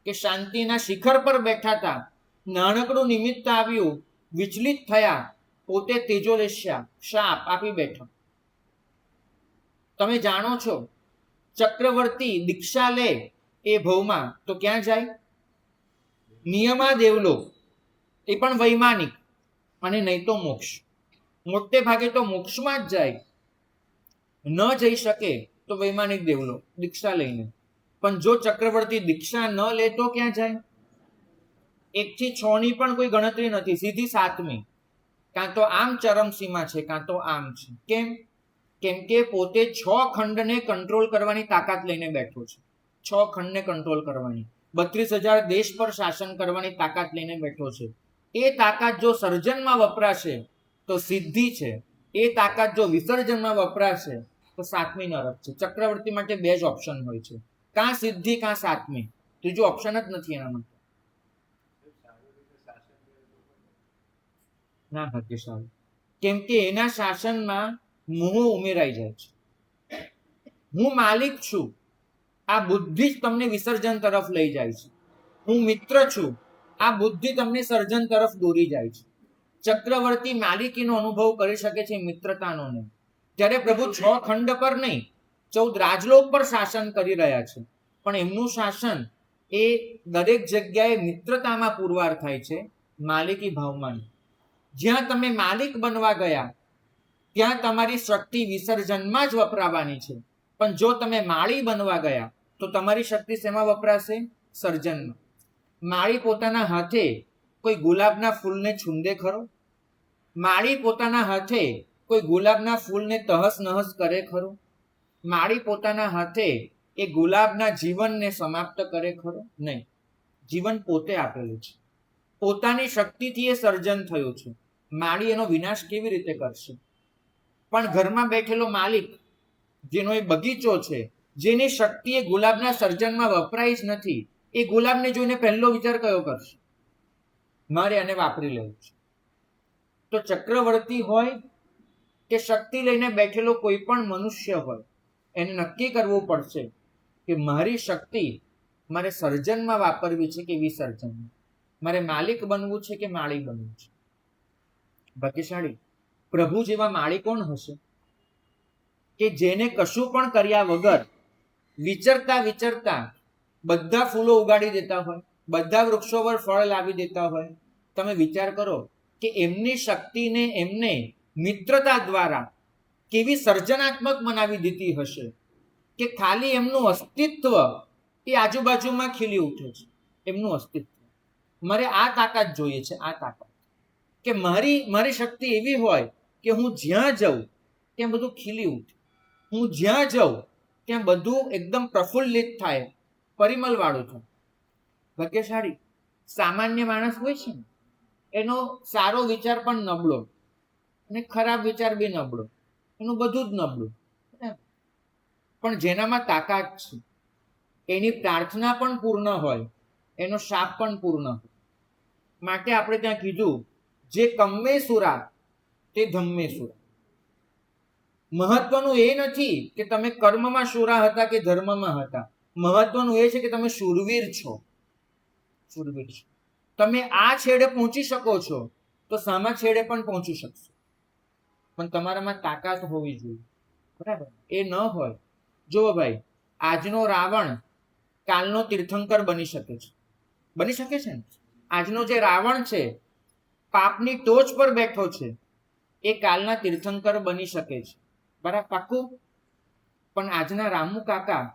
કે શાંતિના શિખર પર બેઠા હતા, નાનકડું નિમિત્ત આવ્યું, વિચલિત થયા, પોતે તેજોલેશ્યા શાપ આપી બેઠા. તમે જાણો છો ચક્રવર્તી દીક્ષા લે એ ભવમાં તો ક્યાં જાય? નિયમા દેવલોક, એ પણ વૈમાનિક, અને નહીં તો મોક્ષ. મોટે ભાગે તો મોક્ષમાં જ જાય. ન જઈ શકે તો વૈમાનિક દેવલોક દીક્ષા લઈને. પણ જો ચક્રવર્તી દીક્ષા ન લે તો ક્યાં જાય? 1 થી 6 ની પણ કોઈ ગણતરી નથી, સીધી 7મી. કાં તો આમ ચરમસીમા છે, કાં તો આમ છે. કેમ કે પોતે 6 ખંડને કંટ્રોલ કરવાની તાકાત લઈને બેઠો છે. 6 ખંડને કંટ્રોલ કરવાની, 32,000 દેશ પર શાસન કરવાની તાકાત લઈને બેઠો છે. એ તાકાત જો સર્જનમાં વપરાશે તો સિદ્ધિ છે, એ તાકાત જો વિસર્જનમાં વપરાશે તો 7મી નરક છે. ચક્રવર્તી માટે 2 જ ઓપ્શન હોય છે, કાં સિદ્ધિ કાં 7મી. ત્રીજો ઓપ્શન જ નથી એના માટે. ના ભાગ્યશાળી, કેમ કે એના શાસનમાં મોહ ઉમેરાઈ જાય છે. હું માલિક છું, આ બુદ્ધિ જ તમને વિસર્જન તરફ લઈ જાય છે. હું મિત્ર છું, આ બુદ્ધિ તમને સર્જન તરફ દોરી જાય છે. ચક્રવર્તી માલિકીનો અનુભવ કરી શકે છે, મિત્રતાનો નહીં. ત્યારે પ્રભુ 6 ખંડ પર નહીં, 14 રાજલોક પર શાસન કરી રહ્યા છે. પણ એમનું શાસન એ દરેક જગ્યાએ મિત્રતામાં પુરવાર થાય છે, માલિકી ભાવમાં. જ્યાં તમે માલિક બનવા ગયા ત્યાં તમારી શક્તિ વિસર્જનમાં જ વપરાવાની છે. પણ જો તમે માળી બનવા ગયા તો તમારી શક્તિ શેમાં વપરાશે? સર્જનમાં. માળી પોતાના હાથે કોઈ ગુલાબના ફૂલને છૂંદે ખરો? માળી પોતાના હાથે કોઈ ગુલાબના ફૂલને તહસ નહસ કરે ખરો? માળી પોતાના હાથે એ ગુલાબના જીવનને સમાપ્ત કરે ખરો? નહીં. જીવન પોતે આપેલું છે, પોતાની શક્તિથી એ સર્જન થયું છે. માળી એનો વિનાશ કેવી રીતે કરશે? પણ ઘરમાં બેઠેલો માલિક, જેનો એ બગીચો છે, જેની શક્તિ એ ગુલાબના સર્જનમાં વપરાય જ નથી, એ ગુલાબને જોઈને પહેલો વિચાર કયો કરશે? મારે આને વાપરી લેવું છે. તો ચક્રવર્તી હોય કે શક્તિ લઈને બેઠેલો કોઈ પણ મનુષ્ય હોય, એને નક્કી કરવું પડશે કે મારી શક્તિ મારે સર્જનમાં વાપરવી છે કે વિસર્જનમાં. મારે માલિક બનવું છે કે માળી બનવું છે? ભાગ્યશાળી પ્રભુ જેવા માળી કોણ હશે કે જેને કશું પણ કર્યા વગર વિચરતા વિચરતા બધા ફૂલો ઉગાડી દેતા હોય, બધા વૃક્ષો પર ફળ લાવી દેતા હોય. તમે વિચાર કરો કે એમની શક્તિને એમને મિત્રતા દ્વારા કેવી સર્જનાત્મક બનાવી દીધી હશે કે ખાલી એમનું અસ્તિત્વ એ આજુબાજુમાં ખીલી ઉઠે છે. એમનું અસ્તિત્વ. મારે આ તાકાત જોઈએ છે, આ તાકાત કે મારી શક્તિ એવી હોય કે હું જ્યાં જાઉં ત્યાં બધું ખીલી ઉઠે. હું જ્યાં જાઉં ત્યાં બધું એકદમ પ્રફુલ્લિત થાય, પરિમલ વાળું થાય. ભાગ્યશાળી સામાન્ય માણસ હોય છે ને, એનો સારો વિચાર પણ નબળો અને ખરાબ વિચાર બી નબળો, એનું બધું જ નબળું. પણ જેનામાં તાકાત છે, એની પ્રાર્થના પણ પૂર્ણ હોય, એનો શાપ પણ પૂર્ણ હોય. માટે આપણે ત્યાં કીધું, જે કમ્મે સુરા તે ધમ્મે સુરા. મહત્વનું એ નથી કે તમે કર્મમાં શુરા હતા કે ધર્મમાં હતા. મહત્વનું એ છે કે તમે શૂરવીર છો. શૂરવીર છો. તમે આ છેડે પહોંચી શકો છો તો સામા છેડે પણ પહોંચી શકશો. પણ તમારામાં તાકાત હોવી જોઈએ. બરાબર? એ ન હોય. જુઓ ભાઈ, આજનો રાવણ કાલનો તીર્થંકર બની શકે છે. બની શકે છે ને? આજનો જે રાવણ છે, પાપની ટોચ પર બેઠો છે, એ કાલના તીર્થંકર બની શકે છે. બરાબર? પાક્કું? પણ આજના રામુ કાકા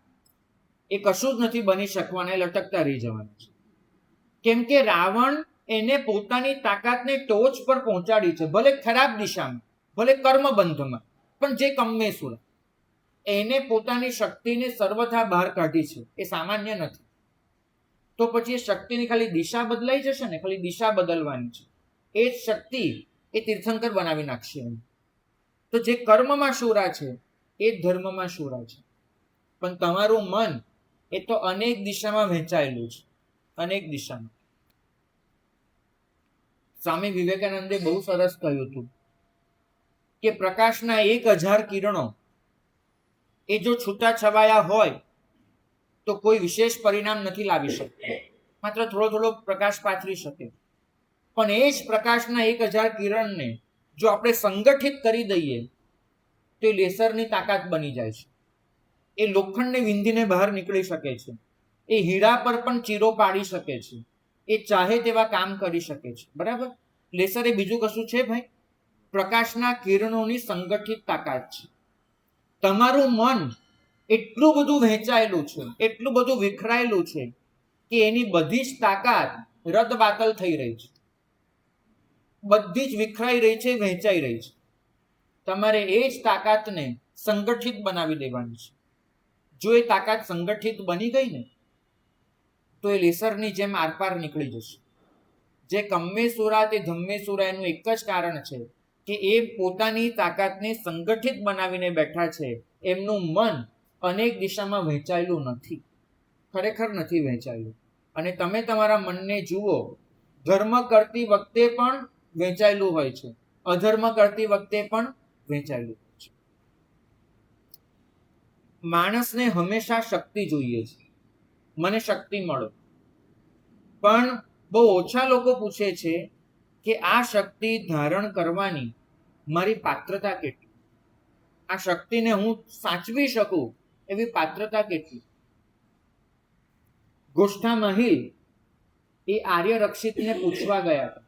એ કશું જ નથી બની શકવાના, લટકતા રહી જવાના છે. કેમ કે રાવણ એને પોતાની તાકાતને ટોચ પર પહોંચાડી છે, ભલે ખરાબ દિશામાં, ભલે કર્મબંધમાં, પણ જે કમ્મેસુર એને પોતાની શક્તિને સર્વથા બહાર કાઢી છે. એ સામાન્ય નથી. તો પછી એ શક્તિની ખાલી દિશા બદલાઈ જશે ને, ખાલી દિશા બદલવાની છે. એ જ શક્તિ એ તીર્થંકર બનાવી નાખશે. તો જે કર્મમાં શુરા છે એ ધર્મમાં શુરા છે. પણ તમારું મન એ તો અનેક દિશામાં વહેંચાયેલું છે, અનેક દિશામાં. સ્વામી વિવેકાનંદે બહુ સરસ કહ્યું હતું કે પ્રકાશના 1000 કિરણો એ જો છૂટા છવાયા હોય તો કોઈ વિશેષ પરિણામ નથી લાવી શકતા. માત્ર થોડો થોડો પ્રકાશ પાથરી શકે. પણ એ જ પ્રકાશના 1000 કિરણને જો આપણે સંગઠિત કરી દઈએ તો એ લેસરની તાકાત બની જાય છે. એ લોખંડને વિંધીને બહાર નીકળી શકે છે. એ હીરા પર પણ ચીરો પાડી શકે છે. એ ચાહે તેવા કામ કરી શકે છે. બરાબર. લેસર એ બીજું કશું છે ભાઈ? પ્રકાશના કિરણોની સંગઠિત તાકાત છે. તમારું મન એટલું બધું વહેંચાયેલું છે, એટલું બધું વિખરાયેલું છે કે એની બધી જ તાકાત રદબાતલ થઈ રહી છે. બધી જ વિખરાઈ રહી છે, વહેંચાઈ રહી છે. તમારે એ જ તાકાતને સંગઠિત બનાવી દેવાની છે. જો એ તાકાત સંગઠિત બની ગઈ ને તો એ લેસરની જેમ આરપાર નીકળી જશે. જે કમ્મે સુરા તે ધમ્મે સુરા એનું એક જ કારણ છે કે એ પોતાની તાકાતને સંગઠિત બનાવીને બેઠા છે. એમનું મન અનેક દિશામાં વહેંચાયેલું નથી, ખરેખર નથી વહેંચાયેલું. અને તમે તમારા મનને જુઓ, ધર્મ કરતી વખતે પણ વહેંચાયેલું હોય છે, અધર્મ કરતી વખતે પણ વહેંચાયેલું હોય છે. માણસને હંમેશા શક્તિ જોઈએ છે, મને શક્તિ મળે. પણ બહુ ઓછા લોકો પૂછે છે કે આ શક્તિ ધારણ કરવાની મારી પાત્રતા કેટલી? આ શક્તિને હું સાચવી શકું એવી પાત્રતા કેટલી? ગોષ્ઠા મહિલ એ આર્ય રક્ષિતને પૂછવા ગયા હતા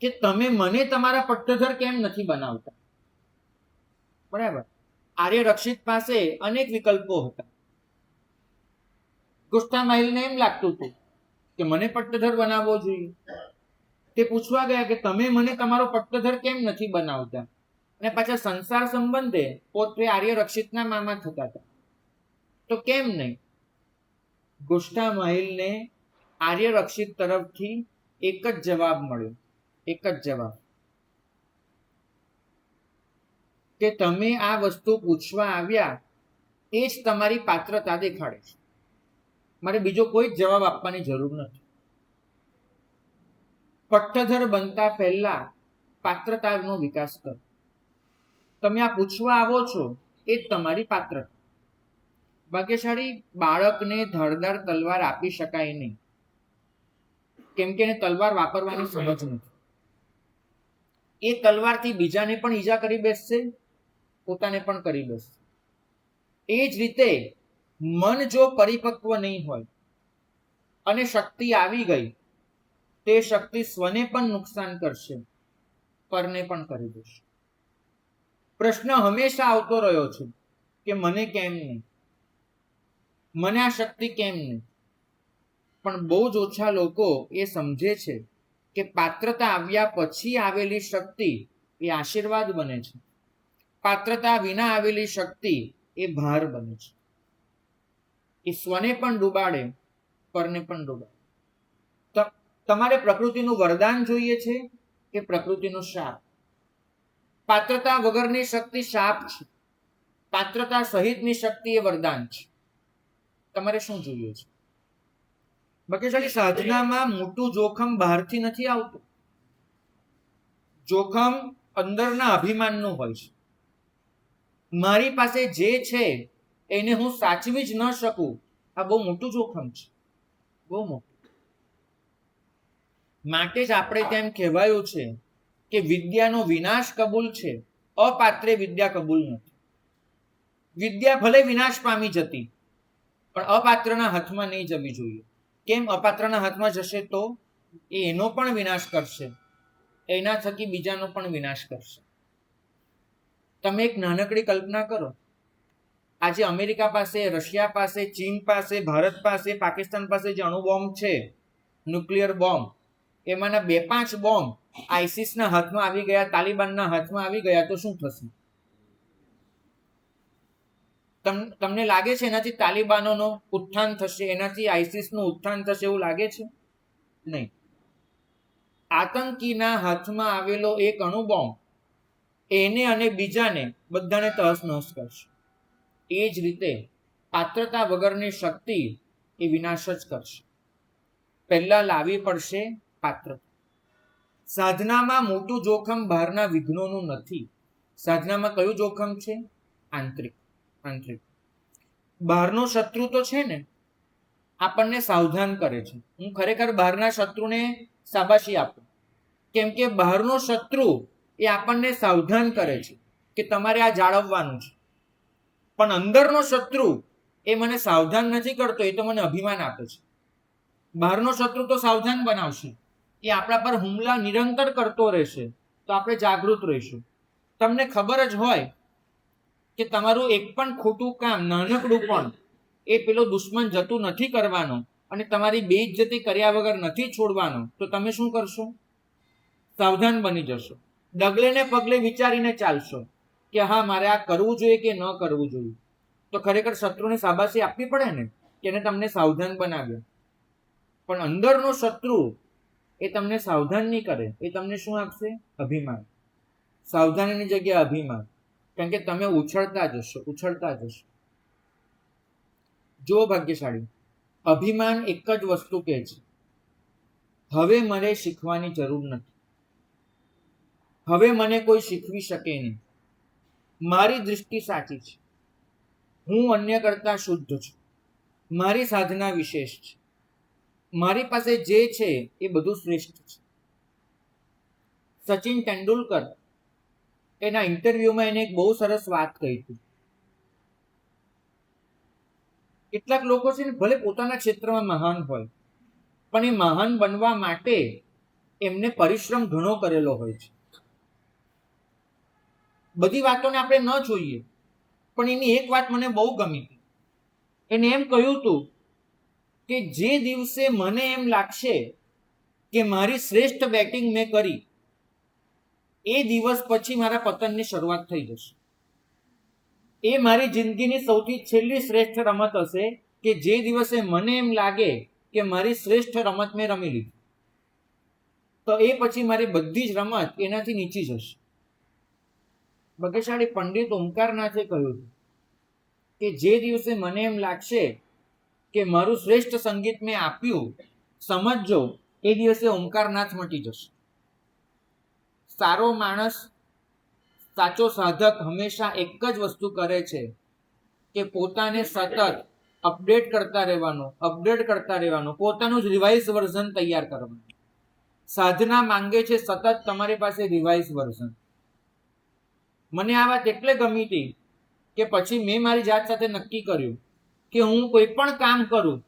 કે તમે મને તમારા પટ્ટધર કેમ નથી બનાવતા? બરાબર. આર્ય રક્ષિત પાસે અનેક વિકલ્પો હતા. ગોષ્ઠા મહિલને એમ લાગતું હતું કે મને પટ્ટધર બનાવવો જોઈએ. તે પૂછવા ગયા કે તમે મને તમારો પટ્ટધર કેમ નથી બનાવતા? અને પાછા સંસાર સંબંધે પોતે આર્ય રક્ષિતના મામા થતા હતા, તો કેમ નહીં? ગોષ્ઠા મહિલને આર્ય રક્ષિત તરફથી એક જ જવાબ મળ્યો, એક જ જવાબ કે તમે આ વસ્તુ પૂછવા આવ્યા એ જ તમારી પાત્રતા દેખાડે છે. મારે બીજો કોઈ જવાબ આપવાની જરૂર નથી. પટ્ટધર બનતા પહેલા પાત્રતાનો વિકાસ કરો. તમે આ પૂછવા આવો છો એ જ તમારી પાત્રતા. ભાગ્યશાળી બાળકને ધારદાર તલવાર આપી શકાય નહીં, કેમ કે એને તલવાર વાપરવાની સમજ નથી. એ તલવારથી બીજાને પણ ઈજા કરી બેસશે, પોતાને પણ કરી બેસશે. એ જ રીતે મન જો પરિપક્વ નહીં હોય અને શક્તિ આવી ગઈ, તે શક્તિ સ્વને પણ નુકસાન કરશે, પરને પણ કરી દેશે. પ્રશ્ન હંમેશા આવતો રહ્યો છે કે મને કેમ નહીં, મને આ શક્તિ કેમ નહીં? પણ બહુ જ ઓછા લોકો એ સમજે છે કે પાત્રતા આવ્યા પછી આવેલી શક્તિ એ આશીર્વાદ બને છે. પાત્રતા વિના આવેલી શક્તિ એ ભાર બને છે. એ સ્વને પણ ડૂબાડે, પરને પણ ડૂબાડે. તમારે પ્રકૃતિનું વરદાન જોઈએ છે કે પ્રકૃતિનો શાપ? પાત્રતા વગરની શક્તિ શાપ છે, પાત્રતા સહિતની શક્તિ એ વરદાન છે. તમારે શું જોઈએ છે? ભાગ્યશાળી સાધનામાં મોટું જોખમ બહારથી નથી આવતું, જોખમ અંદરના અભિમાનનું હોય છે. મારી પાસે જે છે એને હું સાચવી જ ન શકું, આ બહુ મોટું જોખમ છે, બહુ મોટું. માટે જ આપણે તેમ કહેવાયું છે કે વિદ્યાનો વિનાશ કબૂલ છે, અપાત્રે વિદ્યા કબૂલ નથી. વિદ્યા ભલે વિનાશ પામી જતી, પણ અપાત્રના હાથમાં નહીં જવી જોઈએ. કેમ? અપાત્રના હાથમાં જશે તો એનો પણ વિનાશ કરશે, એના થકી બીજાનો પણ વિનાશ કરશે. તમે એક નાનકડી કલ્પના કરો, આજે અમેરિકા પાસે, રશિયા પાસે, ચીન પાસે, ભારત પાસે, પાકિસ્તાન પાસે જે અણુબોમ્બ છે, ન્યુક્લિયર બોમ્બ, એમાંના 2-5 બોમ્બ આઈસિસના હાથમાં આવી ગયા, તાલિબાનના હાથમાં આવી ગયા, તો શું થશે? તમને લાગે છે એનાથી તાલિબાનોનો ઉત્થાન થશે, એનાથી આઈસિસનું ઉત્થાન થશે એવું લાગે છે? નહીં. આતંકીના હાથમાં આવેલો એક અણુબોમ્બ એને અને બીજાને બધાને તહસ-નહસ કરશે. એ જ રીતે પાત્રતા વગરની શક્તિ એ વિનાશ જ કરશે. પહેલા લાવવી પડશે પાત્રતા. સાધનામાં મોટું જોખમ બહારના વિઘ્નોનું નથી. સાધનામાં કયું જોખમ છે? આંતરિક. બહારનો શત્રુ તો છે ને, આપણને સાવધાન કરે છે. હું ખરેખર બહારના શત્રુને શાબાશી આપું, કેમ કે બહારનો શત્રુ એ આપણને સાવધાન કરે છે કે તમારે આ જાળવવાનું છે. પણ અંદરનો શત્રુ એ મને સાવધાન નથી કરતો, એ તો મને અભિમાન આપે છે. બહારનો શત્રુ તો સાવધાન બનાવશે, એ આપણા પર હુમલા નિરંતર કરતો રહેશે, તો આપણે જાગૃત રહીશું. તમને ખબર જ હોય કે તમારું એક પણ ખોટું કામ, નાનકડું પણ, એ પેલો દુશ્મન જતું નથી કરવાનો અને તમારી બેઇજ્જતી કર્યા વગર નથી છોડવાનો, તો તમે શું કરશો? સાવધાન બની જશો. ડગલે ને પગલે વિચારીને ચાલશો કે હા, મારે આ કરવું જોઈએ કે ન કરવું જોઈએ. તો ખરેખર શત્રુને શાબાશી આપવી પડે ને, કે એને તમને સાવધાન બનાવ્યો. પણ અંદરનો શત્રુ એ તમને સાવધાન નહીં કરે, એ તમને શું આપશે? અભિમાન. સાવધાનીની જગ્યાએ અભિમાન, કારણ કે તમે ઉછળતા જશો. જો ભાગ્યશાળી, અભિમાન એક જ વસ્તુ કહે છે, હવે મને શીખવાની જરૂર નથી, હવે મને કોઈ શીખવી શકે નહીં, મારી દૃષ્ટિ સાચી છે, હું અન્ય કરતા શુદ્ધ છું, મારી સાધના વિશેષ છે, મારી પાસે જે છે એ બધું શ્રેષ્ઠ છે. સચિન તેંડુલકર એના ઇન્ટરવ્યુમાં એને એક બહુ સરસ વાત કહી હતી. કેટલાક લોકો છે ને, ભલે પોતાના ક્ષેત્રમાં મહાન હોય, પણ એ મહાન બનવા માટે એમને પરિશ્રમ ઘણો કરેલો હોય છે. બધી વાતોને આપણે ન જોઈએ, પણ એની એક વાત મને બહુ ગમી હતી. એને એમ કહ્યું હતું કે જે દિવસે મને એમ લાગશે કે મારી શ્રેષ્ઠ બેટિંગ મેં કરી, એ દિવસ પછી મારા પતનની શરૂઆત થઈ જશે. એ મારી જિંદગીની સૌથી છેલ્લી શ્રેષ્ઠ રમત હશે કે જે દિવસે મને એમ લાગે કે મારી શ્રેષ્ઠ રમત મેં રમી લીધી, તો એ પછી મારી બધી જ રમત એનાથી નીચી જશે. ભાગ્યશાળી પંડિત ઓમકારનાથે કહ્યું કે જે દિવસે મને એમ લાગશે કે મારું શ્રેષ્ઠ સંગીત મેં આપ્યું, સમજજો એ દિવસે ઓમકારનાથ મટી જશે. સારો માણસ, સાચો સાધક હંમેશા એક જ વસ્તુ કરે છે કે પોતાને સતત અપડેટ કરતા રહેવાનું, પોતાનું જ રિવાઇઝ વર્ઝન તૈયાર કરવાનું. સાધના માંગે છે સતત તમારી પાસે રિવાઇઝ વર્ઝન. મને આ વાત એટલે ગમી હતી કે પછી મેં મારી જાત સાથે નક્કી કર્યું કે હું કોઈ પણ કામ કરું,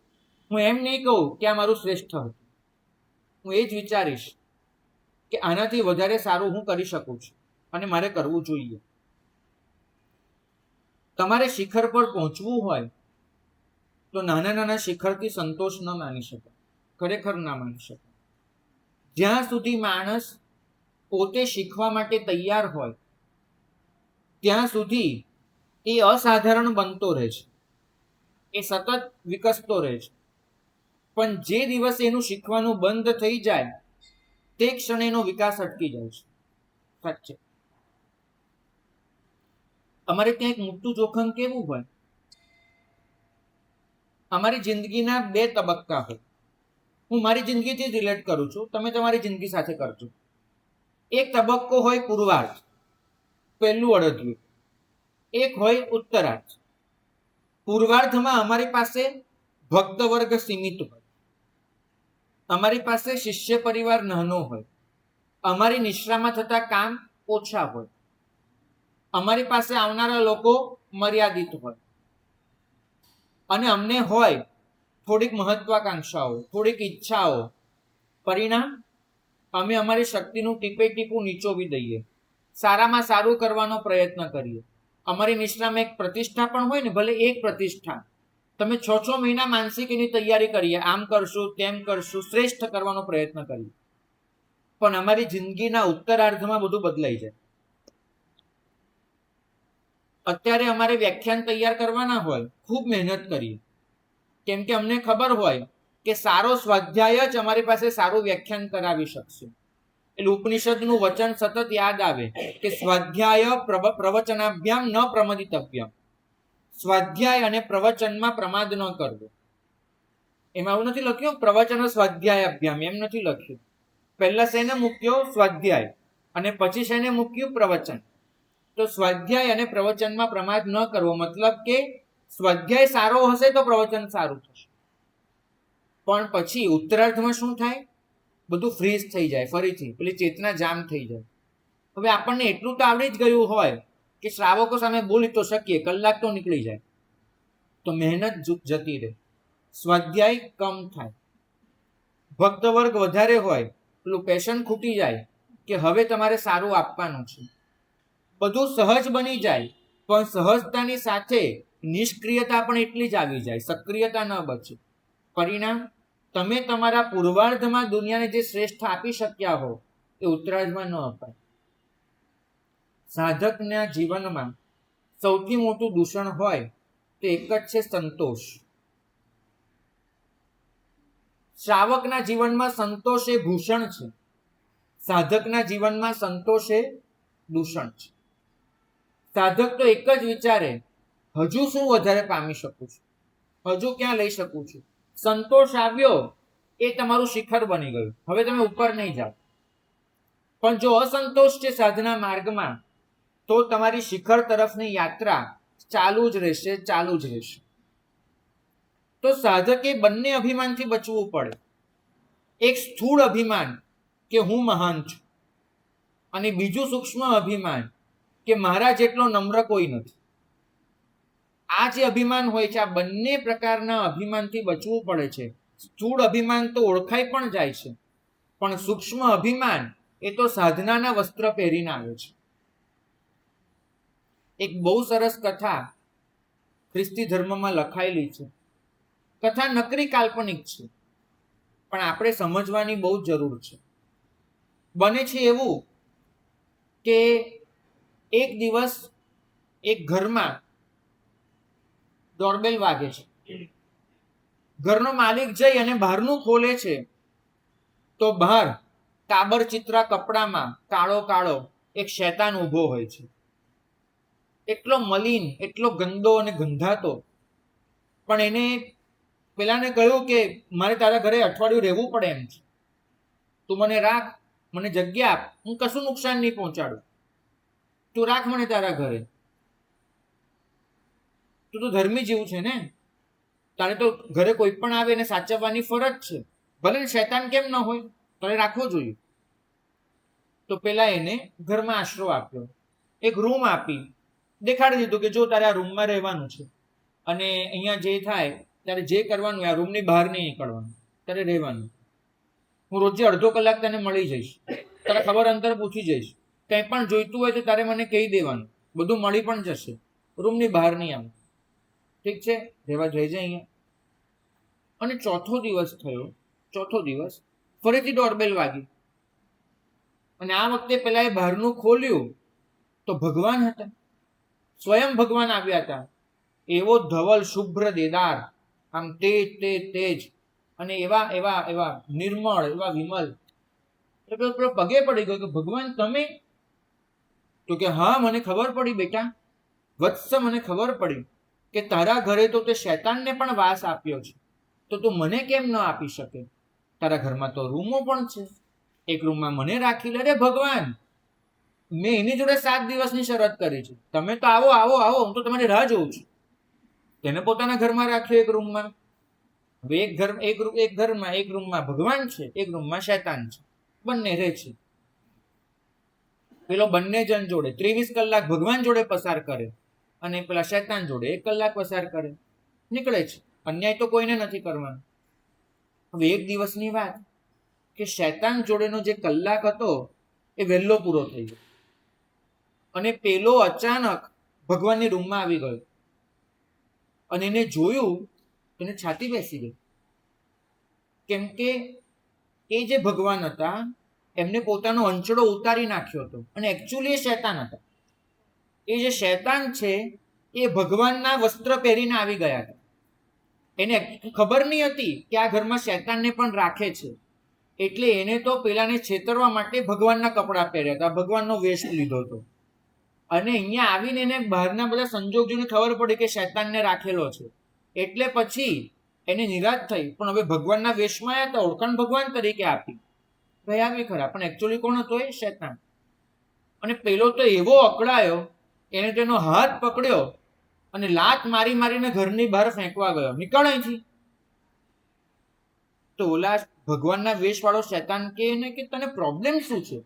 હું એમ નહીં કહું કે આ મારું શ્રેષ્ઠ હતું. હું એ જ વિચારીશ કે આનાથી વધારે સારું હું કરી શકું છું અને મારે કરવું જોઈએ. તમારે શિખર પર પહોંચવું હોય તો નાના નાના શિખરથી સંતોષ ન માની શકાય, ખરેખર ના માની શકાય. જ્યાં સુધી માણસ પોતે શીખવા માટે તૈયાર હોય ત્યાં સુધી એ અસાધારણ બનતો રહે છે, એ સતત વિકસતો રહે છે. પણ જે દિવસે એનું શીખવાનું બંધ થઈ જાય તે ક્ષણે એનો વિકાસ અટકી જાય છે. સાચે અમારે ત્યાં એક મોટું જોખમ કેવું હોય, અમારી જિંદગીના 2 તબક્કા હોય. હું મારી જિંદગીથી જ રિલેટ કરું છું, તમે તમારી જિંદગી સાથે કરજો. એક તબક્કો હોય પૂર્વાર્ધ, પહેલું અડધ્યું. એક હોય ઉત્તરાર્ધ. પૂર્વાર્ધમાં અમારી પાસે ભક્ત વર્ગ સીમિત હોય, અમારી પાસે શિષ્ય પરિવાર નાનો હોય, અમારી નિશ્રામાં થતા કામ ઓછા હોય, અમારી પાસે આવનારા લોકો મર્યાદિત હોય, અને અમને હોય થોડીક મહત્વાકાંક્ષાઓ, થોડીક ઈચ્છાઓ. પરિણામ, અમે અમારી શક્તિનું ટીપે ટીપું નીચોવી દઈએ, સારામાં સારું કરવાનો પ્રયત્ન કરીએ. અમારી નિષ્ઠામાં એક પ્રતિષ્ઠા પણ હોય ને, ભલે એક પ્રતિષ્ઠા, તમે 6 મહિના માનસિક એની તૈયારી કરીએ, આમ કરશું તેમ કરશું, શ્રેષ્ઠ કરવાનો પ્રયત્ન કરીએ, પણ અમારી જિંદગીના ઉત્તરાર્ધમાં બધું બદલાઈ જાય. અત્યારે અમારે વ્યાખ્યાન તૈયાર કરવાના હોય, ખૂબ મહેનત કરીએ, કેમ કે અમને ખબર હોય કે સારો સ્વાધ્યાય જ અમારી પાસે સારું વ્યાખ્યાન કરાવી શકશે. એટલે ઉપનિષદનું વચન સતત યાદ આવે કે સ્વાધ્યાય પ્રવચનાભ્યામ ન પ્રમદિતવ્યમ. સ્વાધ્યાય અને પ્રવચનમાં પ્રમાદ ન કરવો. એમાં એવું નથી લખ્યું પ્રવચન સ્વાધ્યાય અભ્યામ, એમ નથી લખ્યું. પહેલા શેને મૂક્યો? સ્વાધ્યાય, અને પછી શેને મૂક્યું? પ્રવચન. તો સ્વાધ્યાય અને પ્રવચનમાં પ્રમાદ ન કરવો, મતલબ કે સ્વાધ્યાય સારો હશે તો પ્રવચન સારું થશે. પણ પછી ઉત્તરાર્ધમાં શું થાય? બધું ફ્રીઝ થઈ જાય, ફરીથી પેલી ચેતના જામ થઈ જાય. હવે આપણને એટલું તો આવડી જ ગયું હોય કે શ્રાવકો સામે બોલી તો શકીએ, કલાક તો નીકળી જાય, તો મહેનત જતી રહે, સ્વાધ્યાય કમ થાય. ભક્ત વર્ગ વધારે હોય, પેલું પેશન ખૂટી જાય કે હવે તમારે સારું આપવાનું છે. બધું સહજ બની જાય, પણ સહજતાની સાથે નિષ્ક્રિયતા પણ એટલી જ આવી જાય, સક્રિયતા ન બચે. પરિણામ, તમે તમારા પૂર્વાર્ધમાં દુનિયાને જે શ્રેષ્ઠ આપી શક્યા હો એ ઉત્તરાર્ધમાં ન અપાય. સાધકના જીવનમાં સૌથી મોટું દૂષણ હોય તો એક જ છે સંતોષ. શ્રાવકના જીવનમાં સંતોષ એ ભૂષણ છે, સાધકના જીવનમાં સંતોષ એ દૂષણ છે. સાધક તો એક જ વિચારે, હજુ શું વધારે પામી શકું છું, હજુ ક્યાં લઈ શકું છું. સંતોષ આવ્યો એ તમારું શિખર બની ગયું, હવે તમે ઉપર નહીં જાઓ. પણ જો અસંતોષ છે સાધના માર્ગમાં, તો તમારી શિખર તરફની યાત્રા ચાલુ જ રહેશે, ચાલુ જ રહેશે. તો સાધકે બંને અભિમાનથી બચવું પડે. એક સ્થૂળ અભિમાન કે હું મહાન છું, અને બીજું સૂક્ષ્મ અભિમાન કે મારા જેટલો નમ્ર કોઈ નથી. આ જે અભિમાન હોય છે, આ બંને પ્રકારના અભિમાનથી બચવું પડે છે. સ્થૂળ અભિમાન તો ઓળખાઈ પણ જાય છે, પણ સૂક્ષ્મ અભિમાન એ તો સાધનાના વસ્ત્ર પહેરીને આવે છે. એક બહુ સરસ કથા ખ્રિસ્તી ધર્મમાં લખાયેલી છે. કથા નકરી કાલ્પનિક છે, પણ આપણે સમજવાની બહુ જરૂર છે. બને છે એવું કે એક દિવસ એક ઘરમાં ડોરબેલ વાગે છે. ઘરનો માલિક જઈ અને બહારનું ખોલે છે, તો બહાર કાબરચિત્રા કપડામાં કાળો કાળો એક શૈતાન ઊભો હોય છે. એટલો મલિન, એટલો ગંદો અને ગંધાતો. પણ એને પેલાને કહ્યું કે મારે તારા ઘરે અઠવાડિયું રહેવું પડે એમ છે, તું મને રાખ, મને જગ્યા આપ, હું કશું નુકસાન નહીં પહોંચાડું, તું રાખ મને તારા ઘરે. તું તો ધર્મી જેવું છે ને, તારે તો ઘરે કોઈ પણ આવે એને સાચવવાની ફરજ છે, ભલે શૈતાન કેમ ન હોય, તારે રાખવો જોઈએ. તો પેલા એને ઘરમાં આશરો આપ્યો, એક રૂમ આપી, દેખાડી દીધું કે જો તારે આ રૂમમાં રહેવાનું છે, અને અહીંયા જે થાય ત્યારે જે કરવાનું, આ રૂમની બહાર નહીં નીકળવાનું, તારે રહેવાનું. હું રોજે અડધો કલાક તને મળી જઈશ, તારા ખબર અંતર પૂછી જઈશ, કંઈ પણ જોઈતું હોય તો તારે મને કહી દેવાનું, બધું મળી પણ જશે, રૂમની બહાર નહીં આવું. ઠીક છે, રહેવા જઈ અહીંયા. અને ચોથો દિવસ થયો, ચોથો દિવસ ફરીથી ડોરબેલ વાગી, અને આ વખતે પેલા એ બહારનું ખોલ્યું તો ભગવાન હતા, સ્વયં ભગવાન આવ્યા હતા. એવો ધવલ શુભ્ર દેદાર, આમ તેજ તેજ તેજ, અને એવા એવા એવા નિર્મળ, એવા વિમલ. એટલે પગે પડી ગયો કે ભગવાન તમે? તો કે હા, મને ખબર પડી બેટા, વત્સ, મને ખબર પડી કે તારા ઘરે તો તે શૈતાનને પણ વાસ આપ્યો છે, તો તું મને કેમ ન આપી શકે? તારા ઘરમાં તો રૂમો પણ છે, એક રૂમમાં મને રાખી લે. અરે ભગવાન, મેં એની જોડે 7 દિવસની શરત કરી છે, તમે તો આવો આવો આવો, હું તો તમારી રાહ જોઉં છું. તેને પોતાના ઘરમાં રાખ્યો, એક રૂમમાં. હવે એક રૂમમાં ભગવાન છે, એક રૂમમાં શૈતાન છે, બંને રહે છે. પેલો બંને જણ જોડે 23 કલાક ભગવાન જોડે પસાર કરે, અને પેલા શૈતાન જોડે 1 કલાક પસાર કરે, નીકળે છે. અન્યાય તો કોઈને નથી કરવાનો. હવે એક દિવસની વાત કે શૈતાન જોડેનો જે કલાક હતો એ વહેલો પૂરો થઈ ગયો, અને પેલો અચાનક ભગવાનની રૂમમાં આવી ગયો, અને એને જોયું, એને છાતી બેસી ગઈ. કેમ કે એ જે ભગવાન હતા એમને પોતાનો અંચડો ઉતારી નાખ્યો હતો, અને એકચ્યુઅલી એ શૈતાન હતા. એ જે શૈતાન છે એ ભગવાનના વસ્ત્ર પહેરીને આવી ગયા હતા. એને ખબર નહીં હતી કે આ ઘરમાં શૈતાનને પણ રાખે છે, એટલે એને તો પેલાને છેતરવા માટે ભગવાનના કપડાં પહેર્યા હતા, ભગવાનનો વેશ લીધો હતો. અને અહીંયા આવીને એને બહારના બધા સંજોગ જોઈને ખબર પડી કે શૈતાનને રાખેલો છે, એટલે પછી એને નિરાશ થઈ. પણ હવે ભગવાનના વેશમાં આવ્યા હતા, ઓળખાણ ભગવાન તરીકે આપી, ભાઈ આવી ખરા, પણ એકચ્યુઅલી કોણ હતો? એ શૈતાન. અને પેલો તો એવો અકળાયો, એને તેનો હાથ પકડ્યો અને લાત મારી મારીને ઘરની બહાર ફેંકવા ગયો, નીકળ અહીંથી. તો ઓલા ભગવાનના વેશવાળો શૈતાન કહે ને કે તને પ્રોબ્લેમ શું છે?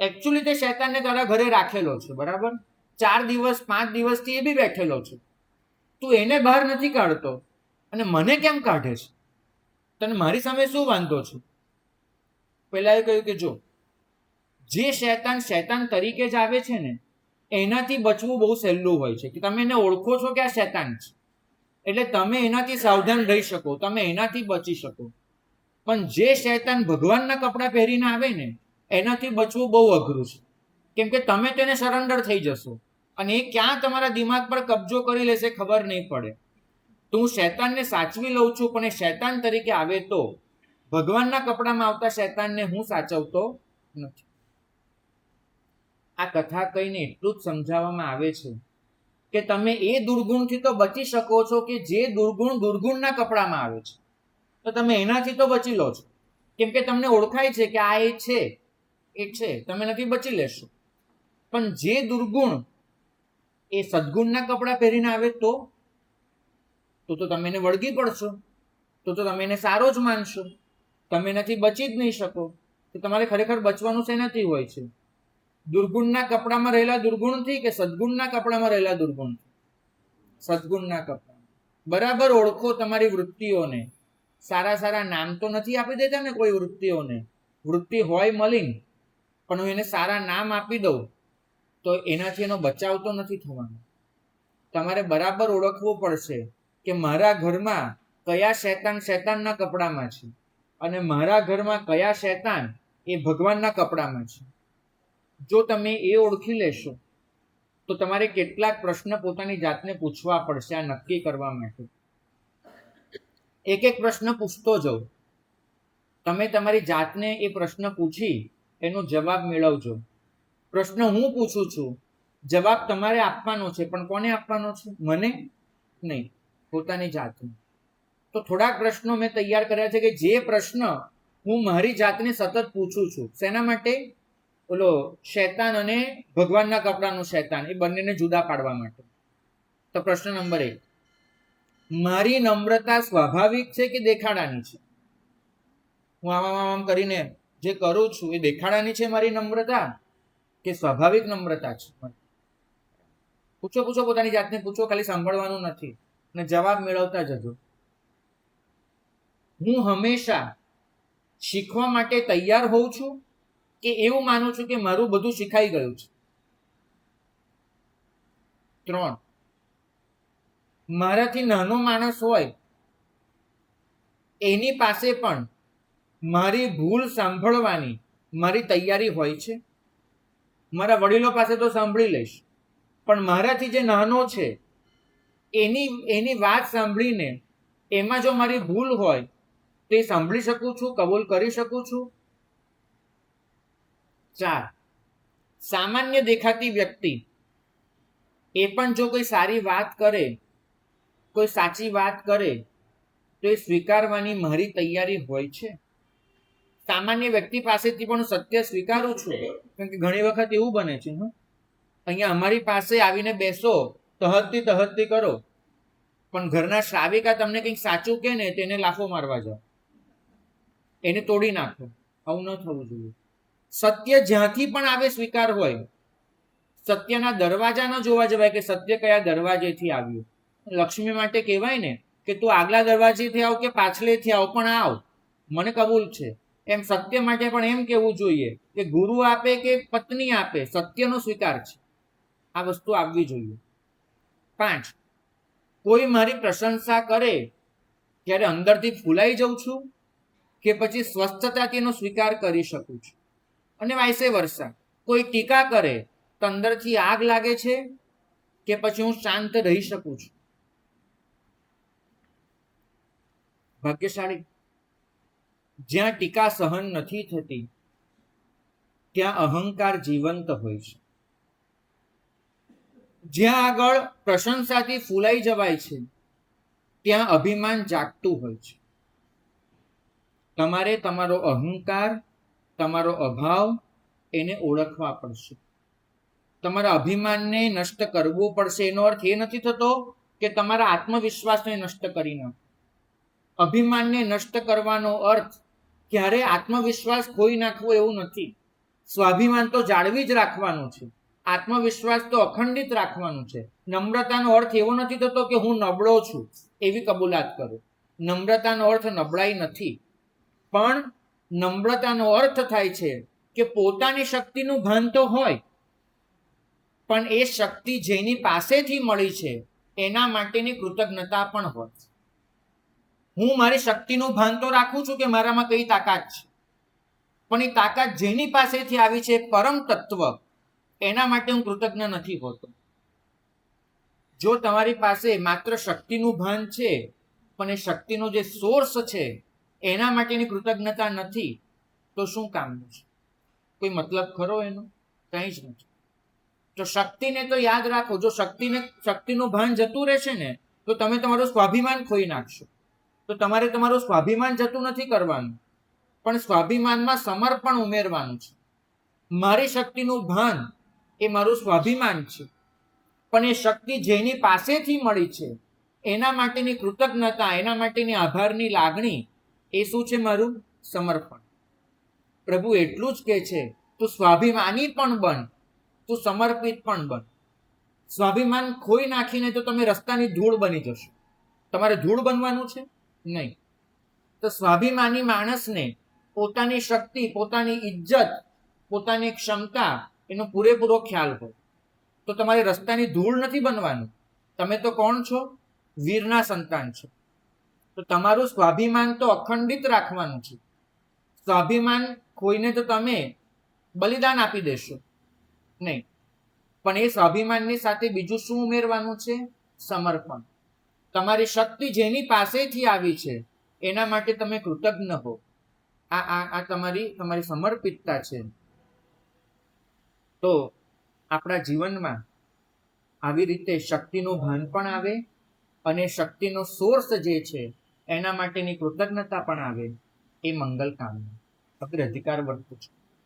એકચ્યુઅલી તે શૈતાનને તારા ઘરે રાખેલો છે, બરાબર? 4 દિવસ 5 દિવસથી એ બી બેઠેલો છે. તું એને બહાર નથી કાઢતો અને મને કેમ કાઢે છે? તને મારી સામે શું વાંધો છે? પેલા એ કહ્યું કે જો જે શૈતાન તરીકે જ આવે છે ને, એનાથી બચવું બહુ સહેલું હોય છે. કે તમે એને ઓળખો છો કે આ શૈતાન છે, એટલે તમે એનાથી સાવધાન રહી શકો, તમે એનાથી બચી શકો. પણ જે શૈતાન ભગવાનના કપડાં પહેરીને આવે ને, એનાથી બચવું બહુ અઘરું છે. કેમ કે તમે તેને સરેન્ડર થઈ જશો અને એ ક્યાં તમારા દિમાગ પર કબજો કરી લેશે ખબર નહીં પડે. તો હું શૈતાનને સાચવી લઉં છું, પણ એ શૈતાન તરીકે આવે તો ભગવાનના કપડામાં આવતા શૈતાનને હું સાચવતો નથી. આ કથા કહીને એટલું જ સમજાવવામાં આવે છે કે તમે એ દુર્ગુણથી તો બચી શકો છો કે જે દુર્ગુણના કપડામાં આવે છે, તો તમે એનાથી તો બચી લો છો. કેમ કે તમને ઓળખાય છે કે આ એ છે, તમે નથી બચી લેશો. પણ જે દુર્ગુણ એ સદગુણના કપડા પહેરીને આવે તો તમે એને વળગી પડશો, તો તમે એને સારો જ માનશો, તમે એનાથી બચી જ નહીં શકો. તો તમારે ખરેખર બચવાનું શેનાથી હોય છે? દુર્ગુણના કપડામાં રહેલા દુર્ગુણથી કે સદગુણના કપડામાં રહેલા દુર્ગુણથી? સદગુણના કપડા. બરાબર ઓળખો તમારી વૃત્તિઓને. સારા નામ તો નથી આપી દેતા ને કોઈ વૃત્તિઓને. વૃત્તિ હોય મલિન, પણ હું એને સારા નામ આપી દઉં તો એનાથી એનો બચાવ તો નથી થવાનો. તમારે બરાબર ઓળખવું પડશે કે મારા ઘરમાં કયા શૈતાનના કપડામાં છે અને મારા ઘરમાં કયા શૈતાન એ ભગવાનના કપડામાં છે. જો તમે એ ઓળખી લેશો તો તમારે કેટલાક પ્રશ્ન પોતાની જાતને પૂછવા પડશે આ નક્કી કરવા માટે. એક એક પ્રશ્ન પૂછતો જાઓ. તમે તમારી જાતને એ પ્રશ્ન પૂછી એનો જવાબ મેળવજો. પ્રશ્ન હું પૂછું છું, જવાબ તમારે આપવાનો છે, પણ કોને આપવાનો છે? મને નહીં, પોતાની જાતને. તો થોડાક પ્રશ્નો મેં તૈયાર કર્યા છે કે જે પ્રશ્ન હું મારી જાતને સતત પૂછું છું. શેના માટે? ઓલો શૈતાન અને ભગવાનના કપડાનું શૈતાન, એ બંનેને જુદા પાડવા માટે. તો પ્રશ્ન નંબર 1, મારી નમ્રતા સ્વાભાવિક છે કે દેખાડાની છે? હું આમ કરીને જે કરું છું એ દેખાડાની છે મારી નમ્રતા કે સ્વાભાવિક નમ્રતા છે? પૂછો પોતાની જાતને પૂછો, ખાલી સાંભળવાનું નથી અને જવાબ મેળવતા જજો. હું હંમેશા શીખવા માટે તૈયાર હોઉં છું કે એવું માનું છું કે મારું બધું શીખાઈ ગયું છે? 3, મારાથી નાનો માણસ હોય એની પાસે પણ મારી ભૂલ સાંભળવાની મારી તૈયારી હોય છે? મારા વડીલો પાસે તો સાંભળી લઈશ, પણ મારાથી જે નાનો છે એની વાત સાંભળીને એમાં જો મારી ભૂલ હોય તો એ સાંભળી શકું છું, કબૂલ કરી શકું છું? 4, સામાન્ય દેખાતી વ્યક્તિ એ પણ જો કોઈ સારી વાત કરે, કોઈ સાચી વાત કરે તો એ સ્વીકારવાની મારી તૈયારી હોય છે? સામાન્ય વ્યક્તિ પાસેથી પણ સત્ય સ્વીકારું છું. કેમ કે ઘણી વખત એવું બને છે, અહીંયા અમારી પાસે આવીને બેસો, તહદતી કરો, પણ ઘરના શ્રાવિકા તમને કંઈક સાચું કહે ને તેને લાફો મારવા જાઓ, એને તોડી નાખો. આવું ન થવું જોઈએ. સત્ય જ્યાંથી પણ આવે સ્વીકાર હોય. સત્યના દરવાજા ન જોવા જવાય કે સત્ય કયા દરવાજેથી આવ્યું. લક્ષ્મી માટે કહેવાય ને કે તું આગલા દરવાજેથી આવ કે પાછલેથી આવ, પણ આવ, મને કબૂલ છે. એમ સત્ય માટે પણ એમ કહેવું જોઈએ કે ગુરુ આપે કે પત્ની આપે, સત્યનો સ્વીકાર છે. આ વસ્તુ આવવી જોઈએ. 5, કોઈ મારી પ્રશંસા કરે ત્યારે અંદરથી ફૂલાઈ જાઉં છું કે પછી સ્વસ્થતાથી એનો સ્વીકાર કરી શકું છું? અને વાઇસે વર્સા, કોઈ ટીકા કરે તો અંદરથી આગ લાગે છે કે પછી હું શાંત રહી શકું છું? ભાગ્યશાળી. જ્યાં ટીકા સહન નથી થતી ત્યાં અહંકાર જીવંત હોય છે. જ્યાં આગળ પ્રશંસાથી ફૂલાઈ જવાય છે ત્યાં અભિમાન જાગતું હોય છે. તમારે તમારો અહંકાર, તમારો અભાવ એને ઓળખવા પડશે. તમારા અભિમાનને નષ્ટ કરવું પડશે. એનો અર્થ એ નથી થતો કે તમારા આત્મવિશ્વાસને નષ્ટ કરી નાખો. અભિમાનને નષ્ટ કરવાનો અર્થ ક્યારે આત્મવિશ્વાસ ખોઈ નાખવો એવું નથી. સ્વાભિમાન તો જાળવી જ રાખવાનું છે, આત્મવિશ્વાસ તો અખંડિત રાખવાનું છે. નમ્રતાનો અર્થ એવો નથી થતો કે હું નબળો છું એવી કબૂલાત કરું. નમ્રતાનો અર્થ નબળાઈ નથી, પણ નમ્રતાનો અર્થ થાય છે કે પોતાની શક્તિનું ભાન તો હોય, પણ એ શક્તિ જેની પાસેથી મળી છે એના માટેની કૃતજ્ઞતા પણ હોય. હું મારી શક્તિનું ભાન તો રાખું છું કે મારામાં કઈ તાકાત છે, પણ એ તાકાત જેની પાસેથી આવી છે પરમ તત્વ, એના માટે હું કૃતજ્ઞ નથી હોતો. જો તમારી પાસે માત્ર શક્તિનું ભાન છે પણ એ શક્તિનો જે સોર્સ છે એના માટેની કૃતજ્ઞતા નથી, તો શું કામનું છે? કોઈ મતલબ ખરો એનો? કંઈ જ નથી. તો શક્તિને તો યાદ રાખો. જો શક્તિનું ભાન જતું રહેશે ને તો તમે તમારું સ્વાભિમાન ખોઈ નાખશો. તો તમારે તમારું સ્વાભિમાન જતું નથી કરવાનું, પણ સ્વાભિમાનમાં સમર્પણ ઉમેરવાનું છે. મારી શક્તિનું ભાન એ મારું સ્વાભિમાન છે, પણ એ શક્તિ જેની પાસેથી મળી છે એના માટેની કૃતજ્ઞતા, એના માટેની આભારની લાગણી, એ શું છે? મારું સમર્પણ. પ્રભુ એટલું જ કહે છે, તું સ્વાભિમાની પણ બન, તું સમર્પિત પણ બન. સ્વાભિમાન ખોઈ નાખીને તો તમે રસ્તાની ધૂળ બની જશો. તમારે ધૂળ બનવાનું છે નહીં. તો સ્વાભિમાની માણસને પોતાની શક્તિ, પોતાની ઇજ્જત, પોતાની ક્ષમતા એનો પૂરેપૂરો ખ્યાલ હોય. તો તમારે રસ્તાની ધૂળ નથી બનવાનું. તમે તો કોણ છો? વીરના સંતાન છો. તો તમારું સ્વાભિમાન તો અખંડિત રાખવાનું છે. સ્વાભિમાન ખોઈને તો તમે બલિદાન આપી દેશો નહીં, પણ એ સ્વાભિમાનની સાથે બીજું શું ઉમેરવાનું છે? સમર્પણ. તમારી શક્તિ જેની પાસેથી આવી છે એના માટે તમે કૃતજ્ઞ હો. આ તમારી સમર્પિતતા છે. તો આપણા જીવનમાં આવી રીતે શક્તિનું ભાન પણ આવે અને શક્તિનો સોર્સ જે છે એના માટેની કૃતજ્ઞતા પણ આવે. એ મંગલ કામના. અગ્ર અધિકાર વર્તું છે.